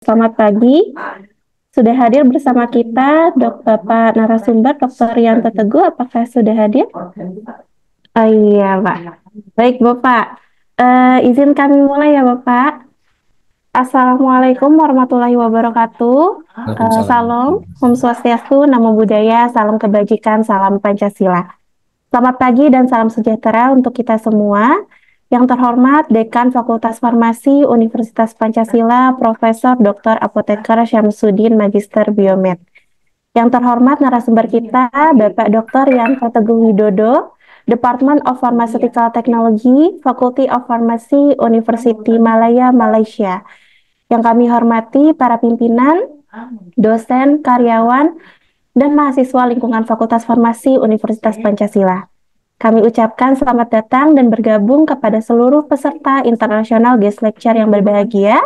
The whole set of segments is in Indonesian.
Selamat pagi. Sudah hadir bersama kita Bapak narasumber Dr. Rianto Teguh. Apakah sudah hadir? Oh iya, Pak. Baik, Bapak. Izinkan mulai ya, Bapak. Assalamualaikum warahmatullahi wabarakatuh. Waalaikumsalam. Salam, Om Swastiastu, Namo Buddhaya, salam kebajikan, salam Pancasila. Selamat pagi dan salam sejahtera untuk kita semua. Yang terhormat Dekan Fakultas Farmasi Universitas Pancasila, Profesor Dr. Apoteker Syamsuddin Magister Biomed. Yang terhormat narasumber kita, Bapak Dr. Yanto Teguh Widodo, Department of Pharmaceutical Technology, Faculty of Pharmacy, University Malaya, Malaysia. Yang kami hormati para pimpinan, dosen, karyawan, dan mahasiswa lingkungan Fakultas Farmasi Universitas Pancasila. Kami ucapkan selamat datang dan bergabung kepada seluruh peserta International Guest Lecture yang berbahagia.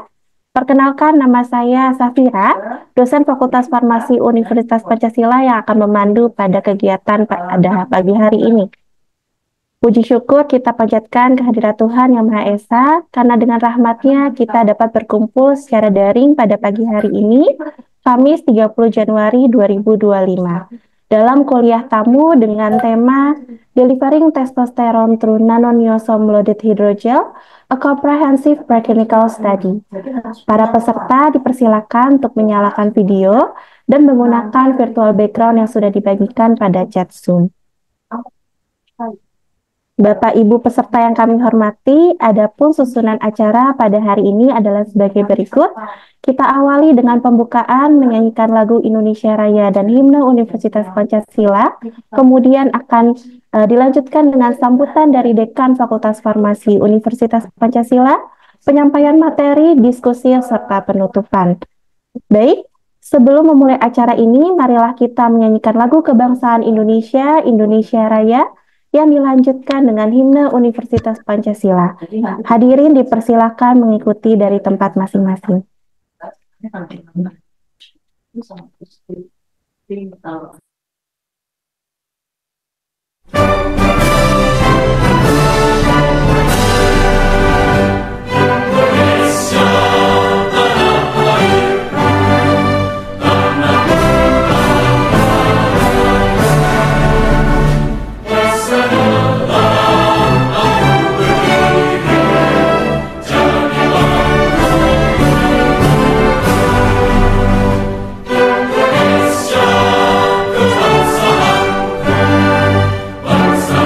Perkenalkan, nama saya Safira, dosen Fakultas Farmasi Universitas Pancasila yang akan memandu pada kegiatan pada pagi hari ini. Puji syukur kita panjatkan kehadirat Tuhan Yang Maha Esa, karena dengan rahmat-Nya kita dapat berkumpul secara daring pada pagi hari ini, Kamis 30 Januari 2025, dalam kuliah tamu dengan tema Delivering Testosterone Through Nano-Niosome Loaded Hydrogel, a Comprehensive Preclinical Study. Para peserta dipersilakan untuk menyalakan video dan menggunakan virtual background yang sudah dibagikan pada chat Zoom. Bapak Ibu peserta yang kami hormati, adapun susunan acara pada hari ini adalah sebagai berikut. Kita awali dengan pembukaan menyanyikan lagu Indonesia Raya dan Himne Universitas Pancasila. Kemudian akan dilanjutkan dengan sambutan dari Dekan Fakultas Farmasi Universitas Pancasila, penyampaian materi, diskusi, serta penutupan. Baik, sebelum memulai acara ini, marilah kita menyanyikan lagu kebangsaan Indonesia, Indonesia Raya, yang dilanjutkan dengan Himne Universitas Pancasila. Hadirin dipersilakan mengikuti dari tempat masing-masing. Bangsa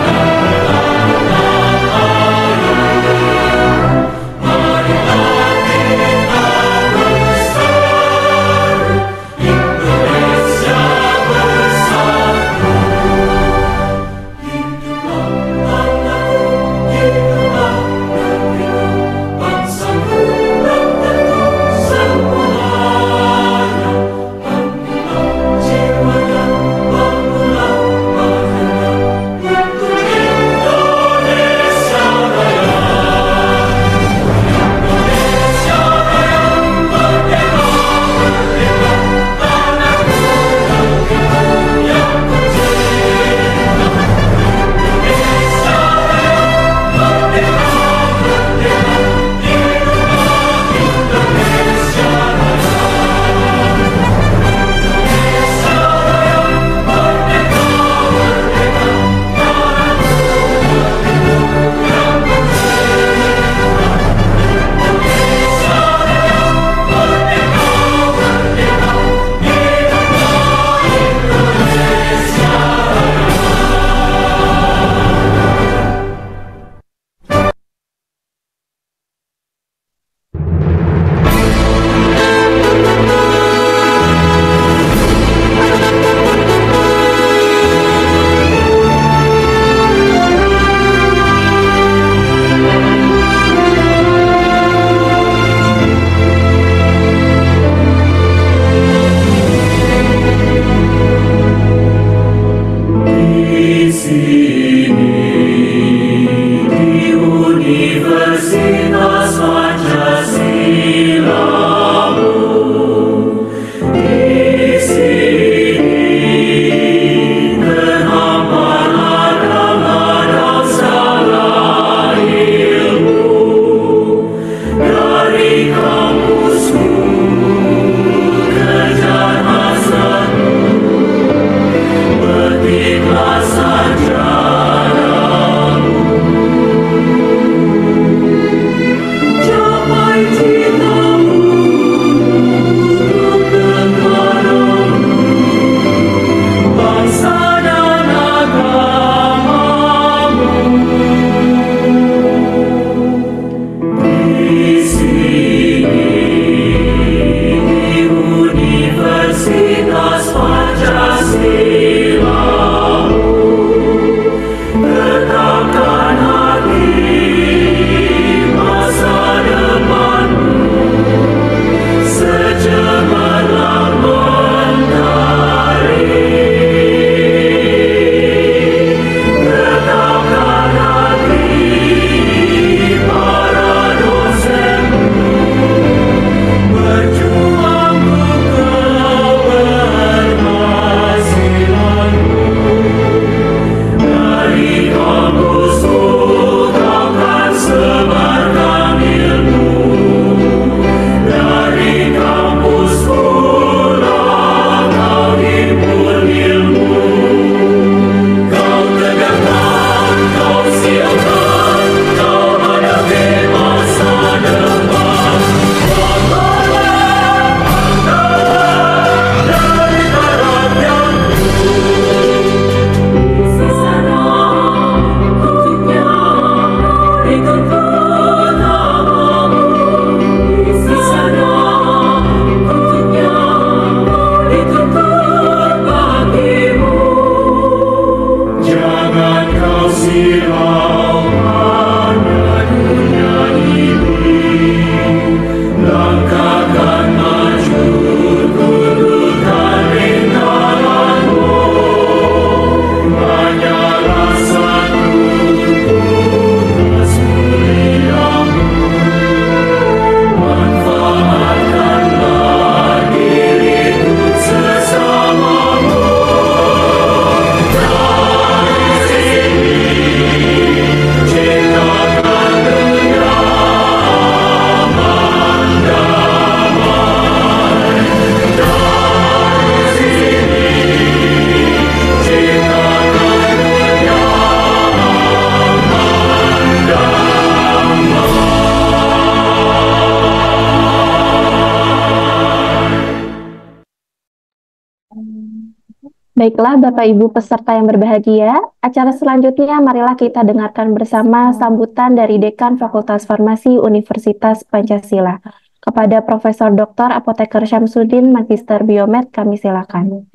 Baiklah, Bapak Ibu peserta yang berbahagia, acara selanjutnya marilah kita dengarkan bersama sambutan dari Dekan Fakultas Farmasi Universitas Pancasila. Kepada Profesor Dr. Apoteker Syamsuddin, Magister Biomed, kami silakan.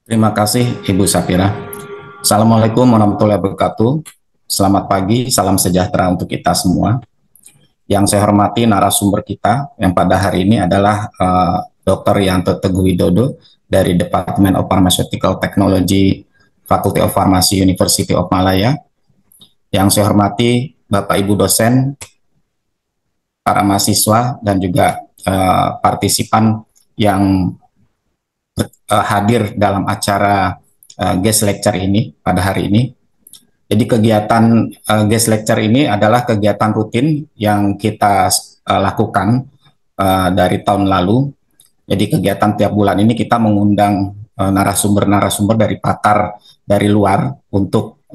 Terima kasih Ibu Safira. Assalamualaikum warahmatullahi wabarakatuh. Selamat pagi, salam sejahtera untuk kita semua. Yang saya hormati narasumber kita yang pada hari ini adalah Dr. Yanto Teguh Widodo dari Department of Pharmaceutical Technology, Faculty of Pharmacy, University of Malaya. Yang saya hormati Bapak Ibu dosen, para mahasiswa dan juga partisipan yang hadir dalam acara guest lecture ini pada hari ini. Jadi kegiatan guest lecture ini adalah kegiatan rutin yang kita lakukan dari tahun lalu. Jadi kegiatan tiap bulan ini kita mengundang narasumber-narasumber dari pakar dari luar untuk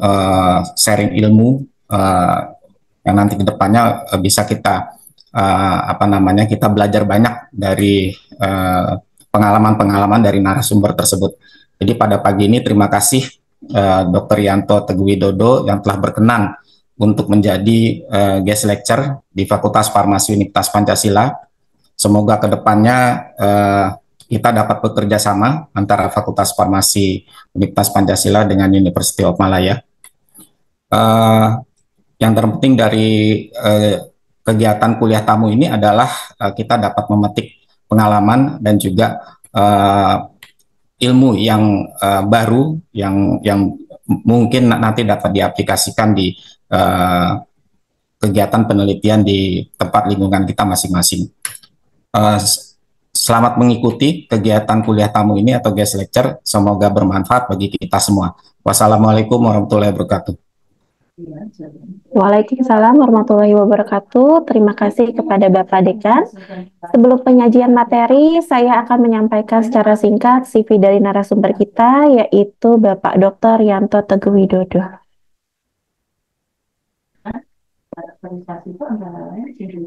sharing ilmu yang nanti kedepannya bisa kita kita belajar banyak dari pengalaman-pengalaman dari narasumber tersebut. Jadi pada pagi ini terima kasih Dr. Yanto Teguh Widodo yang telah berkenan untuk menjadi guest lecture di Fakultas Farmasi Universitas Pancasila. Semoga kedepannya kita dapat bekerja sama antara Fakultas Farmasi Universitas Pancasila dengan University of Malaya. Yang terpenting dari kegiatan kuliah tamu ini adalah kita dapat memetik pengalaman dan juga ilmu yang baru yang mungkin nanti dapat diaplikasikan di kegiatan penelitian di tempat lingkungan kita masing-masing. Selamat mengikuti kegiatan kuliah tamu ini atau guest lecture. Semoga bermanfaat bagi kita semua. Wassalamualaikum warahmatullahi wabarakatuh. Waalaikumsalam warahmatullahi wabarakatuh. Terima kasih kepada Bapak Dekan. Sebelum penyajian materi, saya akan menyampaikan secara singkat CV dari narasumber kita, yaitu Bapak Dr. Yanto Teguh Widodo.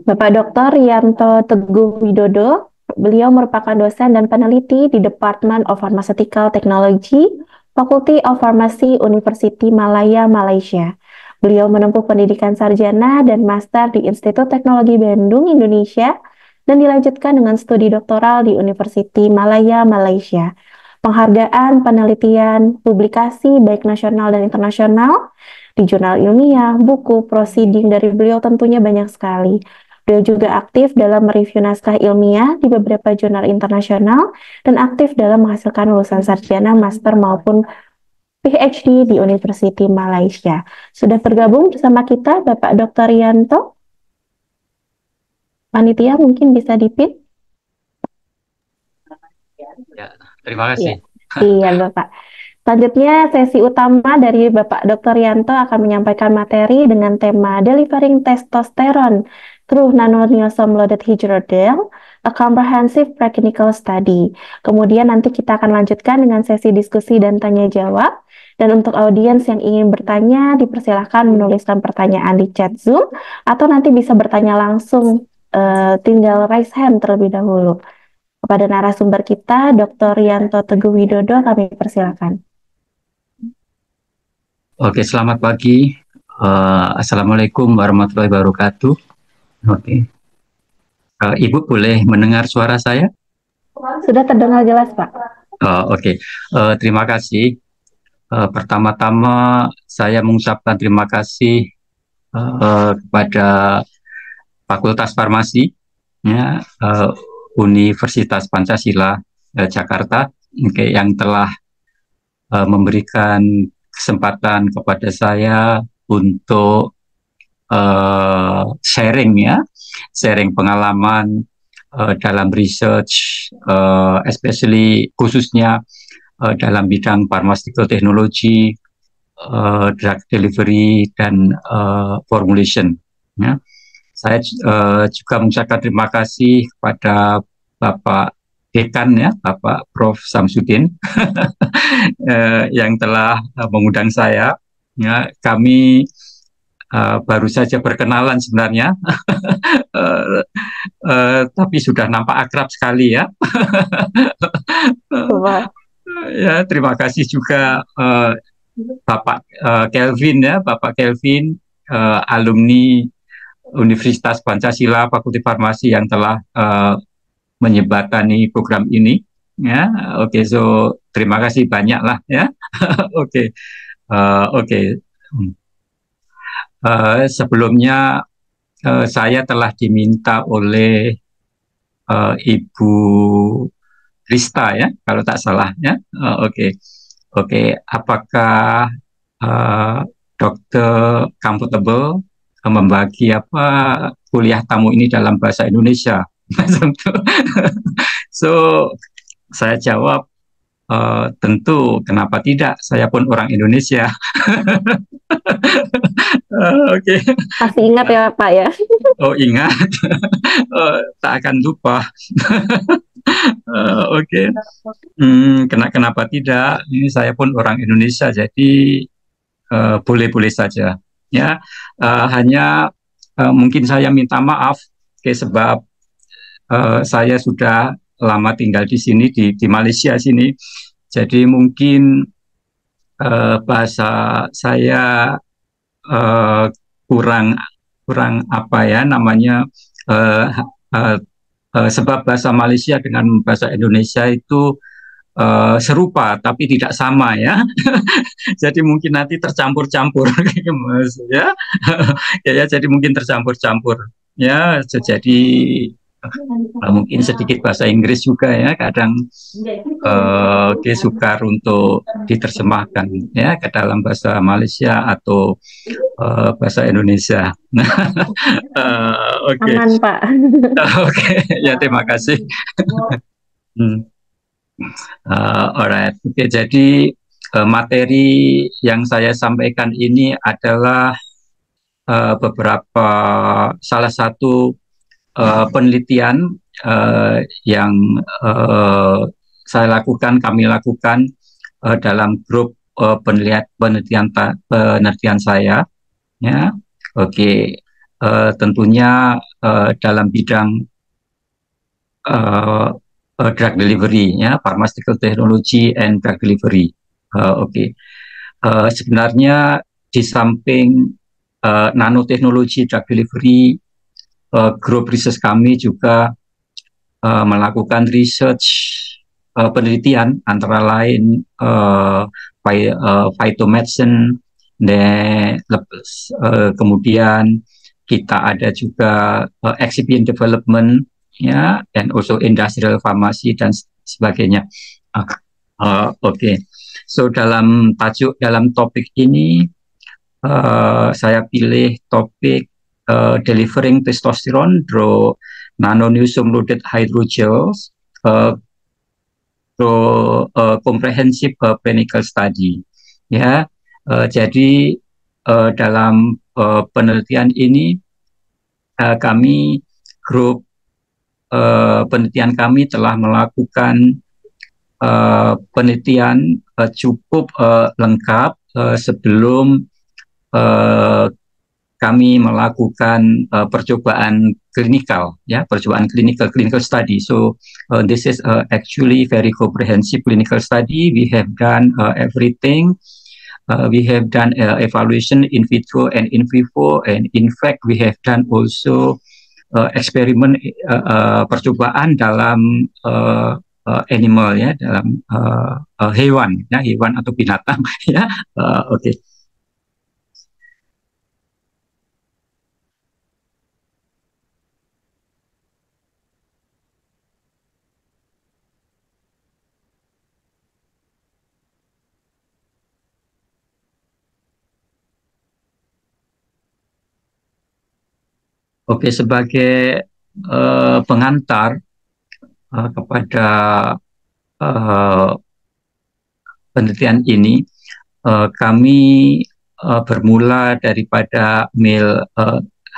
Bapak Dr. Yanto Teguh Widodo, beliau merupakan dosen dan peneliti di Department of Pharmaceutical Technology, Faculty of Pharmacy, University Malaya, Malaysia. Beliau menempuh pendidikan sarjana dan master di Institut Teknologi Bandung, Indonesia, dan dilanjutkan dengan studi doktoral di University Malaya, Malaysia. Penghargaan, penelitian, publikasi baik nasional dan internasional di jurnal ilmiah, buku, proceeding dari beliau tentunya banyak sekali. Beliau juga aktif dalam mereview naskah ilmiah di beberapa jurnal internasional dan aktif dalam menghasilkan lulusan sarjana, master maupun PhD di University Malaysia. Sudah bergabung bersama kita Bapak Dr. Yanto. Panitia mungkin bisa dipin. Ya, terima kasih. Iya, Bapak. Selanjutnya, sesi utama dari Bapak Dr. Yanto akan menyampaikan materi dengan tema Delivering Testosterone Through Nano-Niosome Loaded Hydrogel, a Comprehensive Preclinical Study. Kemudian nanti kita akan lanjutkan dengan sesi diskusi dan tanya jawab. Dan untuk audiens yang ingin bertanya, dipersilahkan menuliskan pertanyaan di chat Zoom, atau nanti bisa bertanya langsung, tinggal raise hand terlebih dahulu. Kepada narasumber kita, Dr. Yanto Teguh Widodo, kami persilakan. Oke, selamat pagi. Assalamualaikum warahmatullahi wabarakatuh. Oke. Ibu boleh mendengar suara saya? Sudah terdengar jelas, Pak. Oke. Terima kasih. Pertama-tama saya mengucapkan terima kasih kepada Fakultas Farmasi Universitas Pancasila Jakarta yang telah memberikan kesempatan kepada saya untuk sharing pengalaman dalam research, khususnya dalam bidang pharmaceutical technology, drug delivery, dan formulation. Ya. Saya juga mengucapkan terima kasih kepada Bapak Dekan, Bapak Prof. Syamsuddin, yang telah mengundang saya. Ya, kami baru saja berkenalan sebenarnya, tapi sudah nampak akrab sekali ya. Ya, terima kasih juga Bapak Kelvin ya, Bapak Kelvin, alumni Universitas Pancasila Fakultas Farmasi yang telah menyebatani program ini. Ya, oke, so terima kasih banyak lah ya. Oke, oke. Sebelumnya saya telah diminta oleh Ibu Rista ya, kalau tak salah ya. Oke, oke. Apakah Dokter comfortable membagi apa kuliah tamu ini dalam bahasa Indonesia? So saya jawab tentu, kenapa tidak? Saya pun orang Indonesia. Oke. Pasti ingat ya Pak ya. Oh ingat, tak akan lupa. Oke. Kenapa tidak? Ini saya pun orang Indonesia, jadi boleh-boleh saja. Ya, hanya mungkin saya minta maaf, sebab saya sudah lama tinggal di sini di Malaysia sini, jadi mungkin bahasa saya kurang apa ya namanya, sebab bahasa Malaysia dengan bahasa Indonesia itu serupa tapi tidak sama ya. Jadi mungkin nanti tercampur-campur ya. Ya, jadi mungkin tercampur-campur ya, jadi mungkin sedikit bahasa Inggris juga ya, kadang sukar untuk diterjemahkan ya ke dalam bahasa Malaysia atau bahasa Indonesia. Oke. Aman Pak. Oke, ya terima kasih. Alright, oke, jadi materi yang saya sampaikan ini adalah beberapa salah satu penelitian yang kami lakukan dalam grup penelitian saya, ya, oke, tentunya dalam bidang drug delivery, ya, pharmaceutical technology and drug delivery. Oke. Sebenarnya di samping nanoteknologi drug delivery, grup riset kami juga melakukan research penelitian antara lain phytomedicine, kemudian kita ada juga excipient development, ya, and also industrial pharmacy dan sebagainya. Oke. So dalam topik ini saya pilih topik delivering testosterone through nano-newsome loaded hydrogels through comprehensive clinical study. Ya, jadi dalam penelitian ini kami grup penelitian kami telah melakukan penelitian cukup lengkap sebelum kami melakukan percobaan klinikal, ya, percobaan clinical study. So this is actually very comprehensive clinical study. We have done everything. We have done evaluation in vitro and in vivo, and in fact we have done also eksperimen percobaan dalam animal, ya, dalam hewan, ya, hewan atau binatang, ya. Oke. Oke, sebagai pengantar kepada penelitian ini, kami bermula daripada male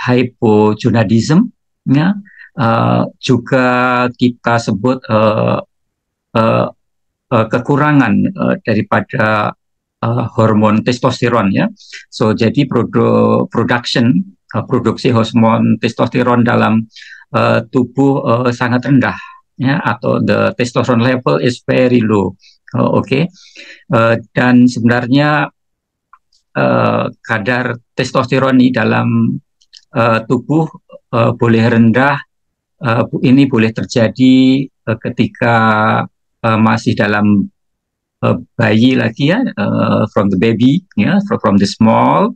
hypogonadism, ya, juga kita sebut kekurangan daripada hormon testosteron, ya. So jadi produksi hormon testosteron dalam tubuh sangat rendah, ya, atau the testosterone level is very low. Oke. Dan sebenarnya kadar testosteron di dalam tubuh boleh rendah. Ini boleh terjadi ketika masih dalam bayi lagi ya, from the baby, ya, from the small.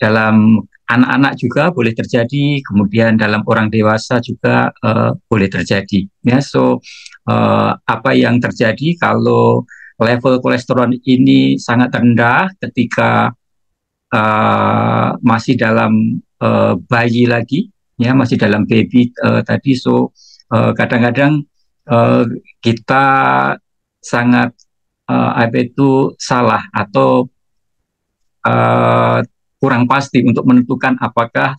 Dalam anak-anak juga boleh terjadi, kemudian dalam orang dewasa juga boleh terjadi. Ya, so apa yang terjadi kalau level kolesterol ini sangat rendah ketika masih dalam bayi lagi, ya, masih dalam baby tadi. So kadang-kadang kita sangat apa itu salah atau kurang pasti untuk menentukan apakah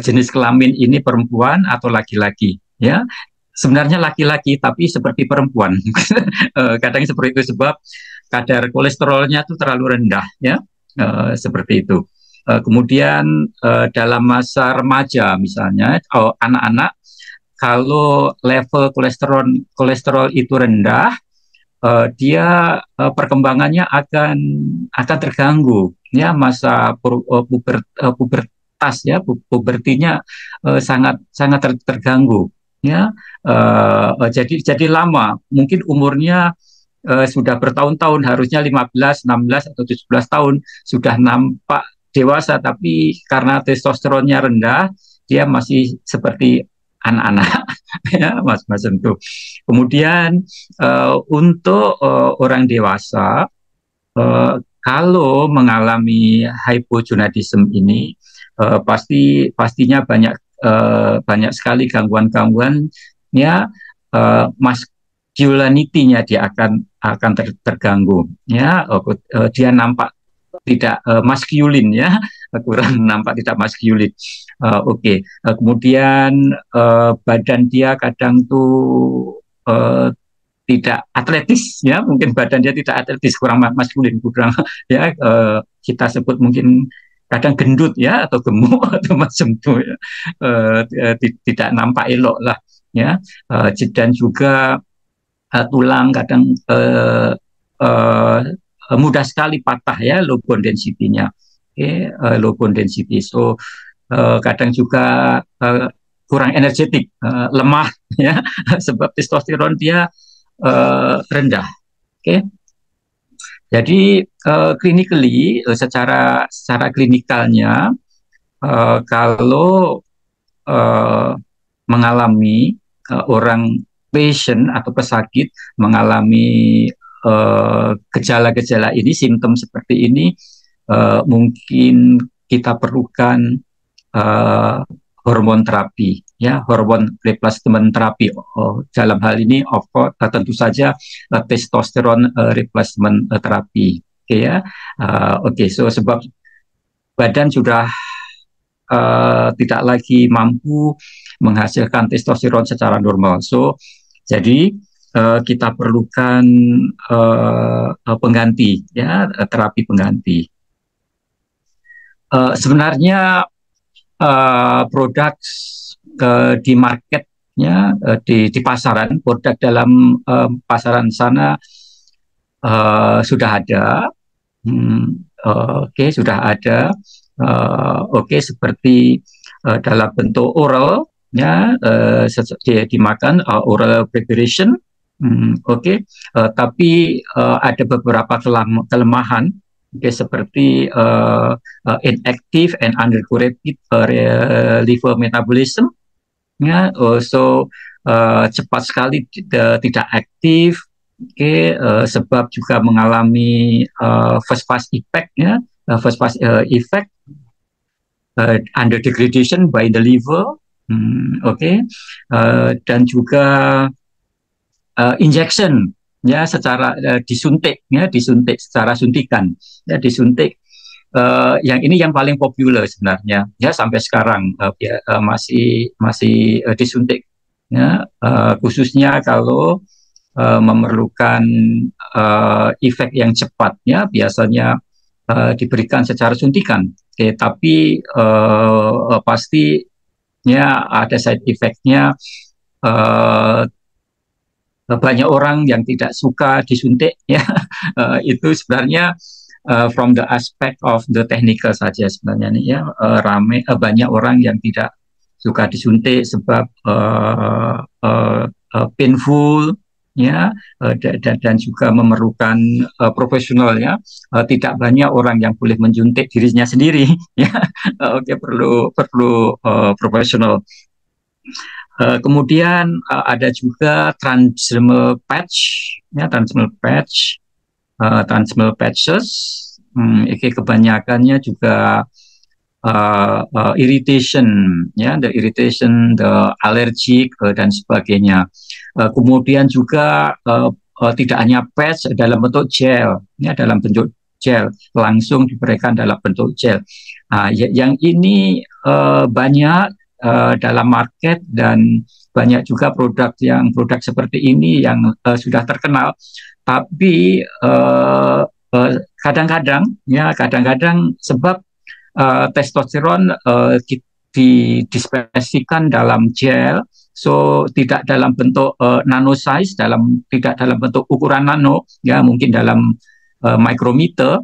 jenis kelamin ini perempuan atau laki-laki. Ya, sebenarnya laki-laki tapi seperti perempuan. Kadang seperti itu sebab kadar kolesterolnya itu terlalu rendah, ya, seperti itu. Kemudian dalam masa remaja misalnya, anak-anak, kalau level kolesterol itu rendah, dia perkembangannya akan terganggu, ya, masa pubertas, ya, pubertinya sangat terganggu, ya. Jadi lama, mungkin umurnya sudah bertahun-tahun, harusnya 15, 16 atau 17 tahun sudah nampak dewasa, tapi karena testosteronnya rendah, dia masih seperti anak-anak. Ya, Mas itu. Kemudian untuk orang dewasa, kalau mengalami hypogonadism ini, pastinya banyak sekali gangguan-gangguan, ya, masculinity-nya dia akan terganggu, ya. Dia nampak tidak maskulin, ya, kurang nampak tidak maskulin. Oke. Kemudian badan dia kadang tuh tidak atletis, ya, mungkin badan dia tidak atletis, kurang maskulin, kurang, ya, kita sebut mungkin kadang gendut, ya, atau gemuk atau macam itu, ya. Tidak nampak elok lah, ya. Dan juga tulang kadang mudah sekali patah, ya, low bone density-nya. Okay, low bone density. So kadang juga kurang energetik, lemah, ya, sebab testosteron dia rendah. Okay. Jadi clinically, secara klinikalnya, kalau mengalami orang patient atau pesakit mengalami gejala-gejala ini, simptom seperti ini, mungkin kita perlukan hormon terapi, ya, hormon replacement terapi. Dalam hal ini, of course, tentu saja testosteron replacement terapi. Okay, ya. So sebab badan sudah tidak lagi mampu menghasilkan testosteron secara normal. So jadi kita perlukan pengganti, ya, terapi pengganti. Sebenarnya produk di marketnya, di pasaran, produk dalam pasaran sana sudah ada, sudah ada, seperti dalam bentuk oral, ya, dimakan, oral preparation, tapi ada beberapa kelemahan. Seperti inactive and undercorrected liver metabolism, ya, so cepat sekali tidak aktif, sebab juga mengalami first pass effect, ya, first pass effect, under degradation by the liver, dan juga injection, ya, secara disuntik, ya, disuntik secara suntikan, ya, disuntik. Yang ini yang paling populer sebenarnya, ya, sampai sekarang masih disuntik, ya, khususnya kalau memerlukan efek yang cepat, ya, biasanya diberikan secara suntikan. Tapi pastinya ada side effect-nya, banyak orang yang tidak suka disuntik, ya. Itu sebenarnya from the aspect of the technical saja sebenarnya nih, ya. Banyak orang yang tidak suka disuntik sebab painful, ya, dan juga memerlukan profesional, ya. Tidak banyak orang yang boleh menjuntik dirinya sendiri, ya. Oke, perlu profesional. Kemudian ada juga transdermal patch, ya, transdermal patches. Kebanyakannya juga irritation, ya, the irritation, the allergic, dan sebagainya. Kemudian juga tidak hanya patch dalam bentuk gel, ya, dalam bentuk gel, langsung diberikan dalam bentuk gel. Yang ini banyak dalam market, dan banyak juga produk seperti ini yang sudah terkenal, tapi kadang-kadang sebab testosteron dispesifikan dalam gel, so tidak dalam bentuk nano size, tidak dalam bentuk ukuran nano, ya, mungkin dalam micrometer,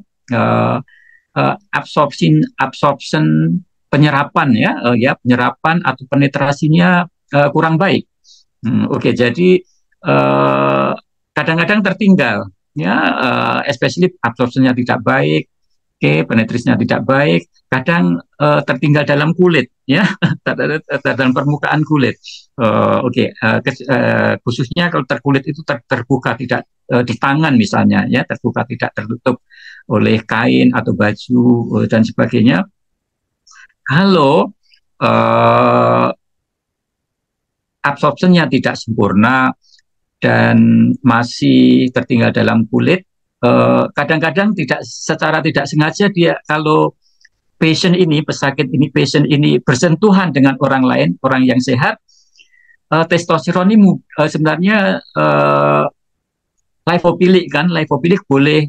absorption penyerapan, ya, penyerapan atau penetrasinya kurang baik. Oke, jadi kadang-kadang tertinggal, ya, especially absorptionnya tidak baik, penetrasinya tidak baik, kadang tertinggal dalam kulit, ya, dalam permukaan kulit. Khususnya kalau kulit itu terbuka, tidak di tangan misalnya, ya, terbuka, tidak tertutup oleh kain atau baju dan sebagainya. Kalau absorptionnya tidak sempurna dan masih tertinggal dalam kulit, kadang-kadang secara tidak sengaja dia, kalau pasien ini bersentuhan dengan orang lain, orang yang sehat, testosteron ini sebenarnya lipofilik boleh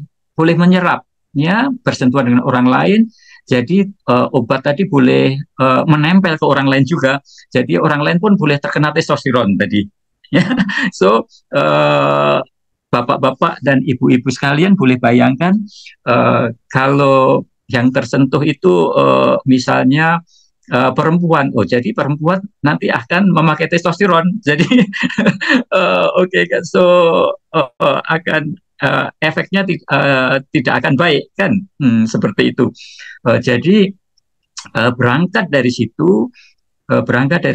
menyerap, ya, bersentuhan dengan orang lain. Jadi obat tadi boleh menempel ke orang lain juga. Jadi orang lain pun boleh terkena testosteron tadi. Ya, so bapak-bapak dan ibu-ibu sekalian boleh bayangkan kalau yang tersentuh itu misalnya perempuan. Jadi perempuan nanti akan memakai testosteron. Jadi so akan efeknya tidak akan baik, kan, seperti itu. Jadi berangkat dari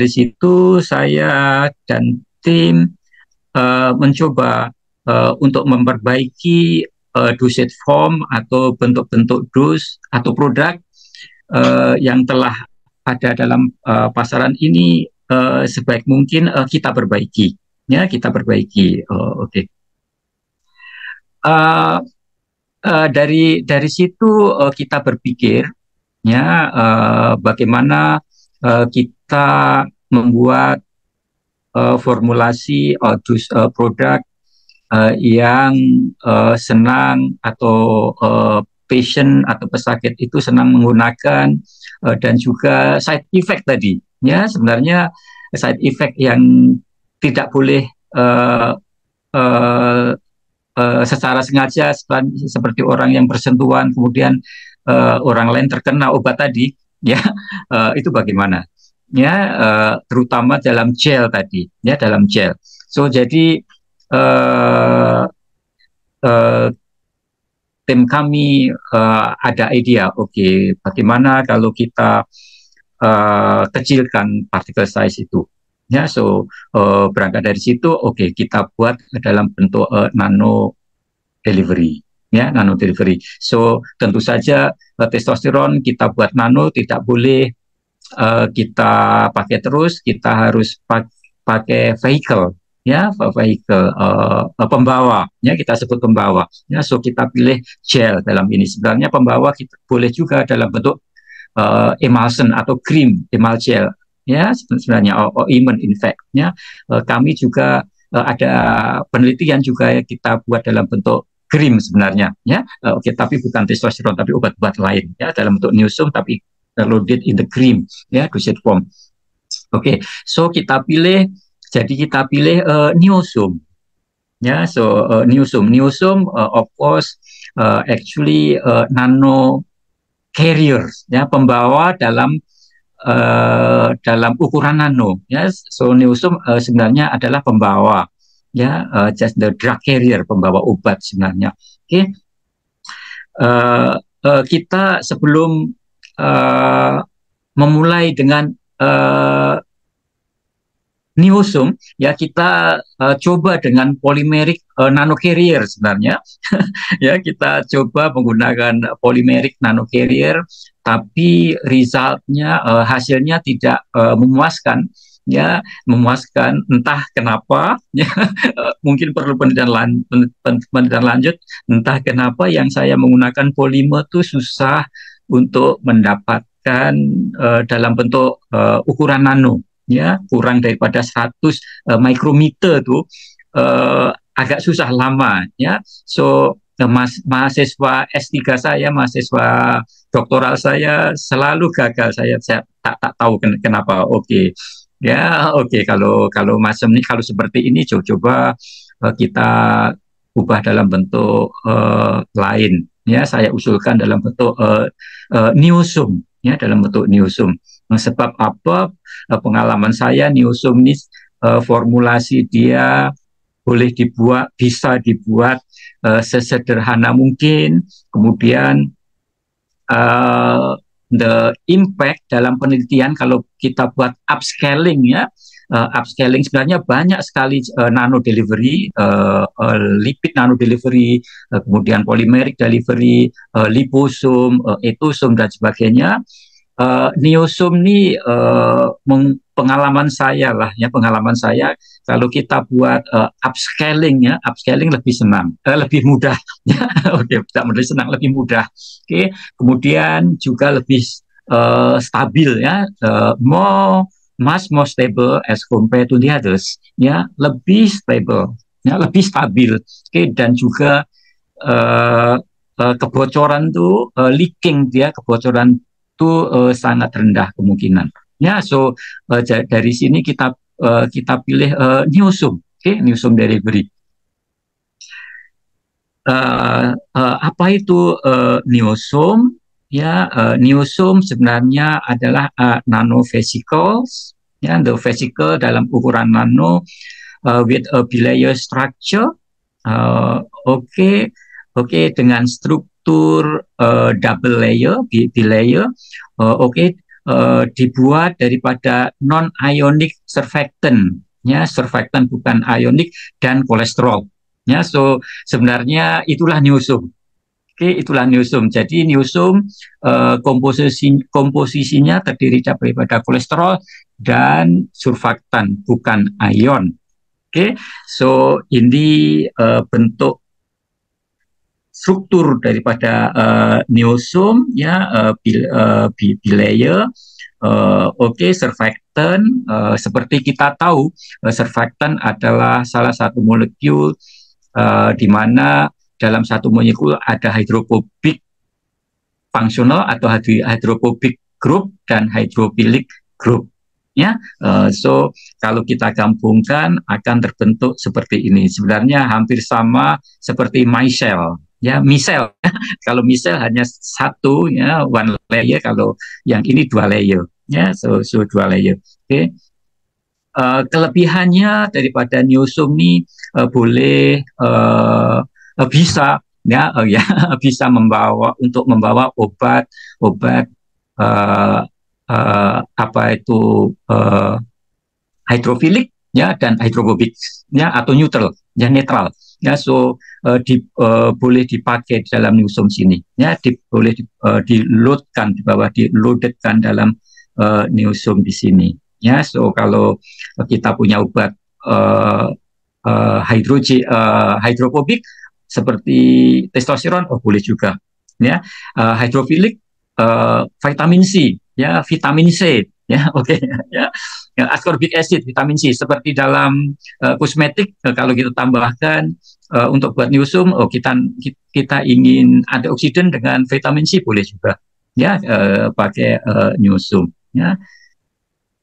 situ saya dan tim mencoba untuk memperbaiki dosage form atau bentuk-bentuk dos atau produk yang telah ada dalam pasaran ini, sebaik mungkin kita perbaiki, ya, kita perbaiki. Oke. Dari situ kita berpikir, ya, bagaimana kita membuat formulasi produk yang senang atau patient atau pesakit itu senang menggunakan, dan juga side effect tadi, ya, sebenarnya side effect yang tidak boleh secara sengaja, seperti orang yang bersentuhan kemudian orang lain terkena obat tadi, ya, itu bagaimana, ya, terutama dalam gel tadi, ya, dalam gel. So jadi tim kami ada ide, oke, bagaimana kalau kita kecilkan particle size itu. Ya, so berangkat dari situ, oke, kita buat dalam bentuk nano delivery, ya, nano delivery. So tentu saja testosteron kita buat nano, tidak boleh kita pakai terus, kita harus pakai vehicle, ya, pembawa, ya, kita sebut pembawa, ya. So kita pilih gel dalam ini. Sebenarnya pembawa kita boleh juga dalam bentuk emulsion atau krim, emal gel, ya, sebenarnya ointment in fact, ya. Kami juga ada penelitian juga, ya, kita buat dalam bentuk krim sebenarnya, ya. Oke, tapi bukan testosteron, tapi obat-obat lain, ya, dalam bentuk niosum tapi loaded in the cream, ya, dosage form. Oke, so kita pilih niosum, Ya, so Neosome of course actually nano carriers, ya, pembawa dalam ukuran nano, ya. So Neosome sebenarnya adalah pembawa, ya, just the drug carrier, pembawa obat sebenarnya. Oke. Kita sebelum memulai dengan Neosome, ya, kita coba dengan polymeric nanocarrier sebenarnya. Ya, kita coba menggunakan polymeric nanocarrier, tapi resultnya, hasilnya tidak memuaskan, ya, memuaskan, entah kenapa, ya. Mungkin perlu penelitian lanjut, entah kenapa yang saya menggunakan polimer itu susah untuk mendapatkan dalam bentuk ukuran nano, ya, kurang daripada 100 mikrometer tuh agak susah, lama, ya. So mahasiswa S3 saya, mahasiswa doktoral saya selalu gagal. Saya tak tahu kenapa. Oke. Ya, oke. Kalau macam ini, kalau seperti ini, coba kita ubah dalam bentuk lain. Ya, saya usulkan dalam bentuk Neosome, ya, dalam bentuk Neosome. Sebab apa? Pengalaman saya, Neosome ini formulasi dia bisa dibuat sesederhana mungkin. Kemudian the impact dalam penelitian kalau kita buat upscaling, ya, upscaling sebenarnya banyak sekali nano delivery, lipid nano delivery, kemudian polymeric delivery, liposome, etosome dan sebagainya. Neosome ini pengalaman saya lah, ya, pengalaman saya, kalau kita buat upscaling, ya, upscaling lebih senang, lebih mudah, ya. Oke, tidak lebih senang, lebih mudah. Oke, kemudian juga lebih stabil, ya, more stable as compared to the others, ya, lebih stable, ya, lebih stabil. Oke, dan juga kebocoran tuh, leaking dia, kebocoran itu sangat rendah kemungkinan. Ya, so dari sini kita pilih Neosome, Neosome delivery. Apa itu Neosome? Ya, Neosome sebenarnya adalah nanovesicles, ya, the vesicle dalam ukuran nano with a bilayer structure. Oke, dengan struktur double layer, bilayer. Dibuat daripada non-ionic surfactant, ya, surfactant bukan ionik, dan kolesterol, ya. So sebenarnya itulah Neosome. Itulah Neosome. Jadi Neosome komposisinya terdiri daripada kolesterol dan surfaktan, bukan ion. So ini bentuk struktur daripada Neosome, ya, bilayer. Surfactant, seperti kita tahu, surfactant adalah salah satu molekul di mana dalam satu molekul ada hidrofobik fungsional atau hidrofobik group dan hidrophilic group, ya. So kalau kita gabungkan akan terbentuk seperti ini. Sebenarnya hampir sama seperti micelle, ya, micelle. Kalau micelle hanya satu, ya, one layer, kalau yang ini 2 layer, ya. So 2 layer. Kelebihannya daripada Neosome ini boleh bisa, ya, bisa membawa obat apa itu hidrofilik, ya, dan hidrofobik, ya, atau neutral, ya, netral, ya. So boleh dipakai dalam Neosome sini, ya, boleh di-loadkan di bawah, di-loadedkan dalam Neosome di sini, ya. So kalau kita punya obat hidrofobik seperti testosteron, boleh juga, ya. Hidrofilik, vitamin C, ya, vitamin C, ya, ya. Ascorbic acid, vitamin C, seperti dalam kosmetik, kalau kita tambahkan untuk buat Neosome, kita ingin antioksidan dengan vitamin C, boleh juga, ya, pakai Neosome, ya.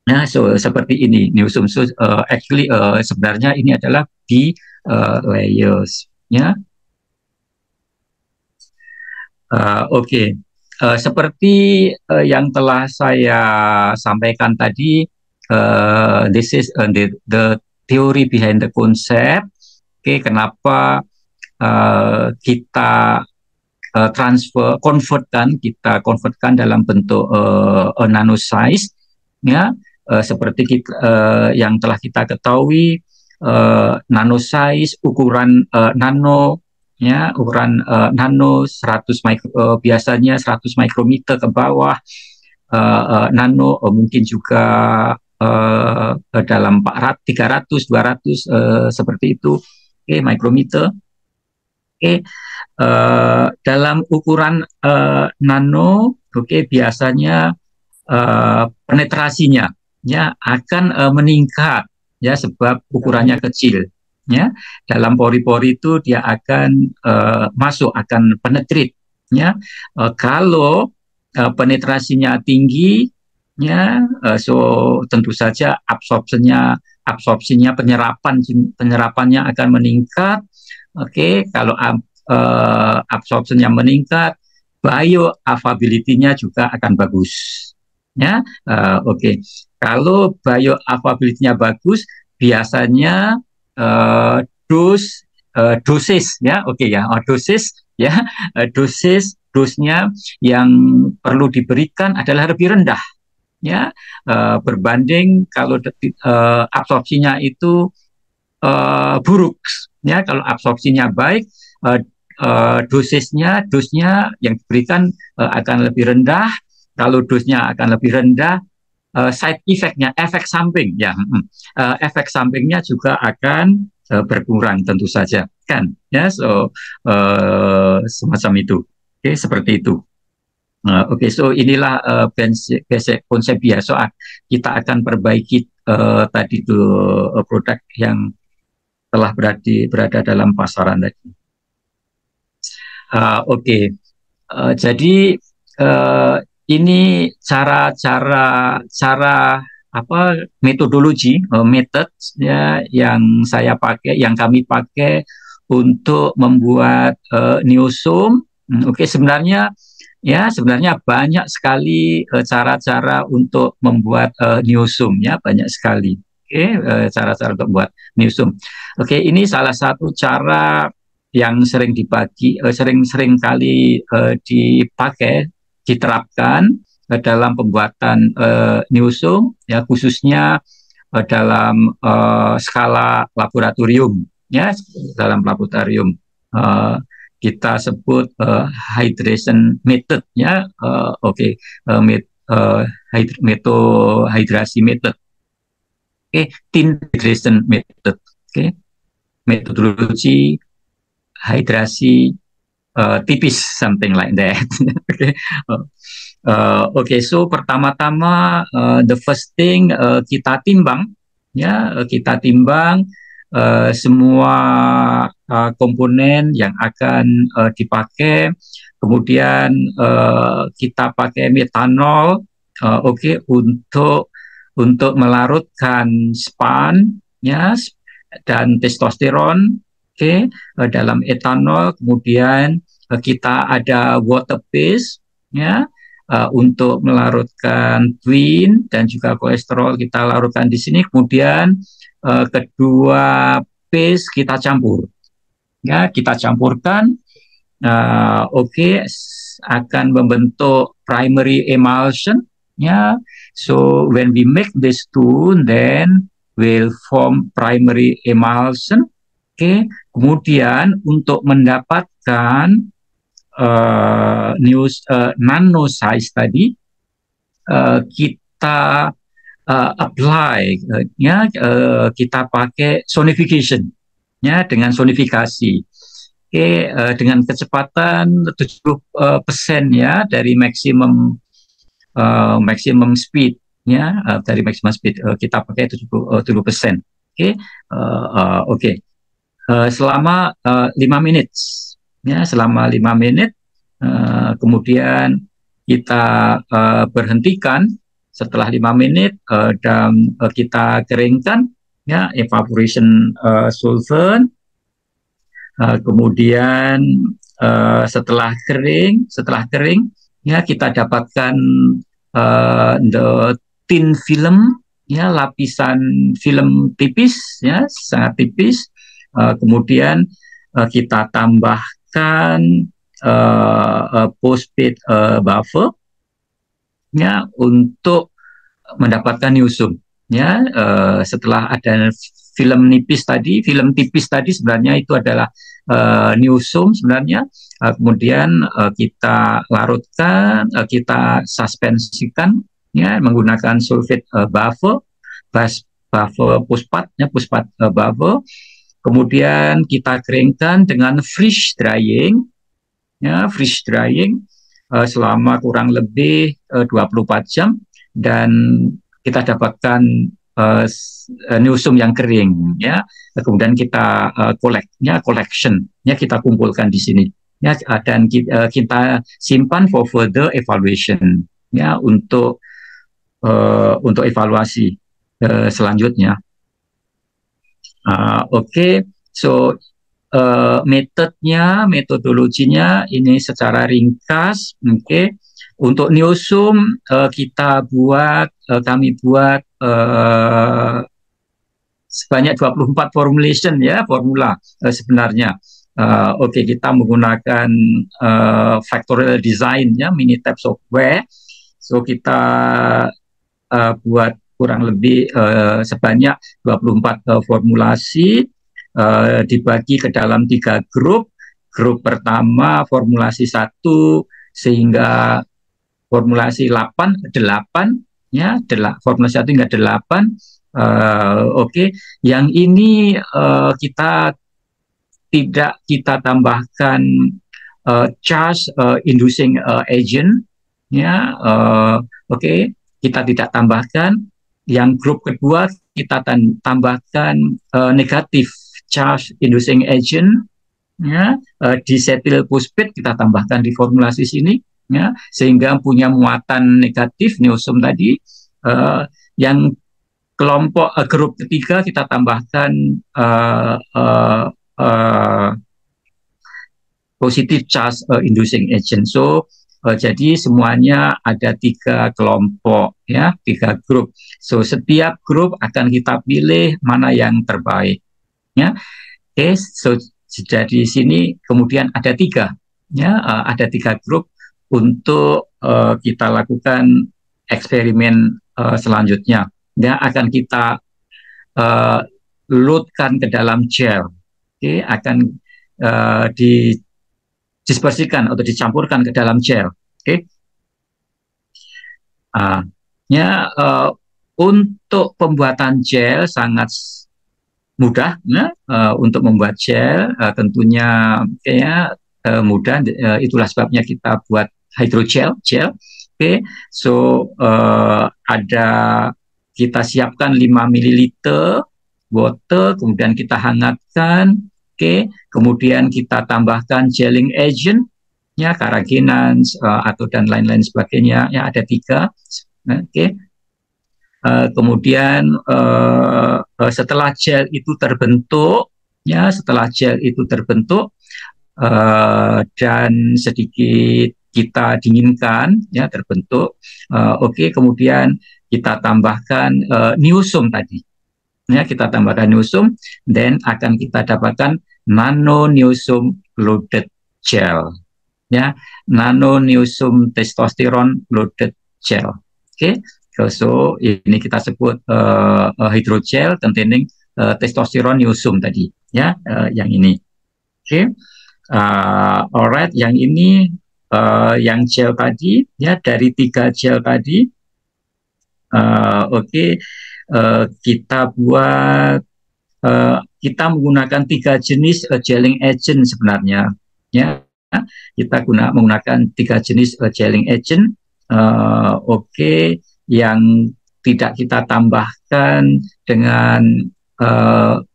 Nah, so seperti ini Neosome. So actually sebenarnya ini adalah layers, ya. Oke. Seperti yang telah saya sampaikan tadi, this is the theory behind the concept. Oke, kenapa kita kita konvertkan dalam bentuk nanosize, ya, seperti yang telah kita ketahui, nanosize ukuran nano, ya, ukuran nano 100 biasanya 100 mikrometer ke bawah, nano mungkin juga dalam 400, 300, 200 seperti itu, mikrometer. Dalam ukuran nano, biasanya penetrasinya, ya, akan meningkat, ya, sebab ukurannya kecil. Ya, dalam pori-pori itu dia akan masuk, akan penetrate, ya. Kalau penetrasinya tinggi, ya, so tentu saja absorpsinya penyerapannya akan meningkat. Kalau absorpsinya meningkat, bioavailability-nya juga akan bagus, ya. Kalau bioavailability-nya bagus, biasanya dosis, ya, dosisnya yang perlu diberikan adalah lebih rendah, ya, berbanding kalau absorpsinya itu buruk, ya. Kalau absorpsinya baik, dosnya yang diberikan akan lebih rendah. Kalau dosnya akan lebih rendah, side effect-nya, efek samping, ya, efek sampingnya juga akan berkurang tentu saja, kan, ya. So semacam itu, seperti itu. So inilah basic konsep biasa. Kita akan perbaiki tadi itu produk yang telah berada dalam pasaran tadi. Jadi ini cara metodologi, ya, yang kami pakai untuk membuat neosome. Sebenarnya banyak sekali cara-cara untuk membuat neosome, ya, banyak sekali. Cara-cara untuk membuat neosome. Ini salah satu cara yang sering kali diterapkan dalam pembuatan neosome, ya, khususnya dalam skala laboratorium, ya, dalam laboratorium. Kita sebut hydration method, ya, hidrasi method, thin hydration method, metodologi hidrasi tipis, something like that. So pertama-tama, the first thing, kita timbang, ya, semua komponen yang akan dipakai. Kemudian kita pakai metanol, untuk melarutkan span, ya, dan testosteron, dalam etanol. Kemudian kita ada water base, ya, untuk melarutkan twin dan juga kolesterol, kita larutkan di sini. Kemudian kedua base kita campur, ya, kita campurkan, akan membentuk primary emulsion, ya. So when we make this two, then will form primary emulsion. Kemudian untuk mendapatkan nanosize tadi, kita apply, ya, kita pakai sonification, ya, dengan sonifikasi, dengan kecepatan 70%, ya, dari maksimum speed, ya, dari maksimum speed kita pakai 70%. Selama 5 menit, ya, selama 5 menit, kemudian kita berhentikan setelah 5 menit, dan kita keringkan, ya, evaporation solvent, Kemudian setelah kering ya kita dapatkan the thin film, ya, lapisan film tipis, ya, sangat tipis. Kemudian kita tambahkan postpaid buffer, ya, untuk mendapatkan newsroom, ya. Setelah ada film tipis tadi sebenarnya itu adalah newsroom sebenarnya. Kemudian kita larutkan, kita suspensikan, ya, menggunakan sulfate buffer fosfat, ya, fosfat buffer. Kemudian kita keringkan dengan freeze drying, ya, freeze drying selama kurang lebih 24 jam, dan kita dapatkan newsroom yang kering, ya. Kemudian kita collection, ya, kita kumpulkan di sini, ya, dan kita simpan for further evaluation, ya, untuk evaluasi selanjutnya. Oke. So metodologinya ini secara ringkas. Oke. Untuk newsroom kami buat sebanyak 24 formulation, ya, formula sebenarnya. Oke, kita menggunakan factorial design, ya, Minitab software. So kita buat kurang lebih sebanyak 24 formulasi, dibagi ke dalam 3 grup. Grup pertama formulasi 1 sehingga formulasi 8, ya, formulasi 1 hingga 8. Oke. Yang ini kita tambahkan charge inducing agent, ya. Oke, kita tidak tambahkan. Yang grup kedua kita tambahkan negatif charge inducing agent, ya. Disetil phosphate kita tambahkan di formulasi sini, ya, sehingga punya muatan negatif newsroom tadi. Yang kelompok grup ketiga kita tambahkan positive charge inducing agent. So jadi semuanya ada 3 kelompok, ya, 3 grup. So setiap grup akan kita pilih mana yang terbaik, ya. Oke. So jadi sini kemudian ada 3, ya, ada 3 grup untuk kita lakukan eksperimen selanjutnya, ya. Akan kita loadkan ke dalam gel, oke, akan dispersikan atau dicampurkan ke dalam gel, oke. Ya, untuk pembuatan gel sangat mudah, ya. Untuk membuat gel tentunya kayak mudah, itulah sebabnya kita buat hydrogel, gel. Oke. So kita siapkan 5 ml water, kemudian kita hangatkan, oke. Kemudian kita tambahkan gelling agent, ya, carrageenans atau dan lain-lain sebagainya, ya, ada 3, oke. Kemudian setelah gel itu terbentuk, ya, dan sedikit kita dinginkan, ya, terbentuk, oke. Kemudian kita tambahkan newsroom tadi, ya, kita tambahkan newsroom, dan akan kita dapatkan nano newsroom loaded gel, ya, nano newsroom testosterone loaded gel, oke. So ini kita sebut hydrogel containing testosterone newsroom tadi, ya, yang ini, oke. Alright, yang ini yang gel tadi, ya, dari 3 gel tadi, oke. Kita menggunakan 3 jenis gelling agent sebenarnya, ya. Kita menggunakan 3 jenis gelling agent, oke, yang tidak kita tambahkan dengan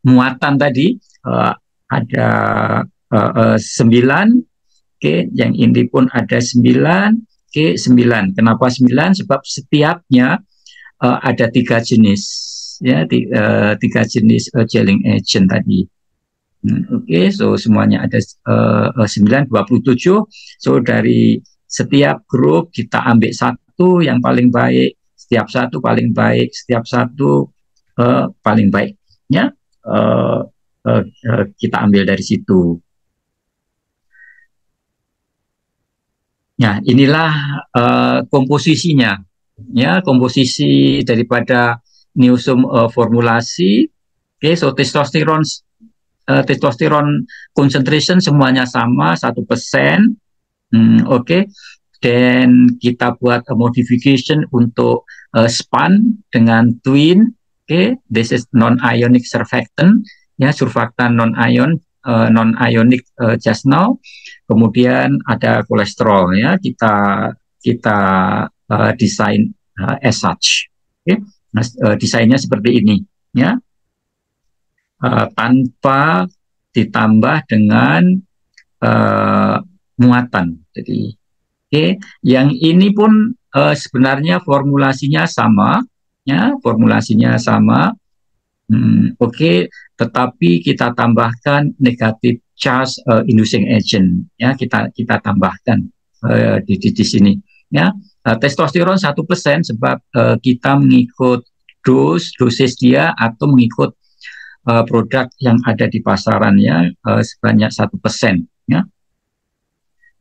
muatan tadi, ada 9, oke. Yang ini pun ada 9, oke, 9. Kenapa 9? Sebab setiapnya ada 3 jenis, ya, 3 jenis gelling agent tadi, Oke, so semuanya ada 9, 27. So dari setiap grup kita ambil satu yang paling baik, setiap satu paling baik, setiap satu paling baik. Ya, kita ambil dari situ. Ya, inilah komposisinya. Ya, komposisi daripada niosum formulasi. Oke, so testosteron concentration semuanya sama 1%. Oke. Dan kita buat modification untuk span dengan twin. Oke, this is non-ionic surfactant, ya, surfaktan non-ionic just now. Kemudian ada kolesterol, ya, kita desain as such. Oke, nah, desainnya seperti ini, ya, tanpa ditambah dengan muatan. Jadi, oke, yang ini pun sebenarnya formulasinya sama, ya, formulasinya sama. Oke, tetapi kita tambahkan negatif charge inducing agent, ya, kita tambahkan di sini, ya. Testosteron 1% sebab kita mengikut dosis dia atau mengikut produk yang ada di pasarannya sebanyak 1%, ya.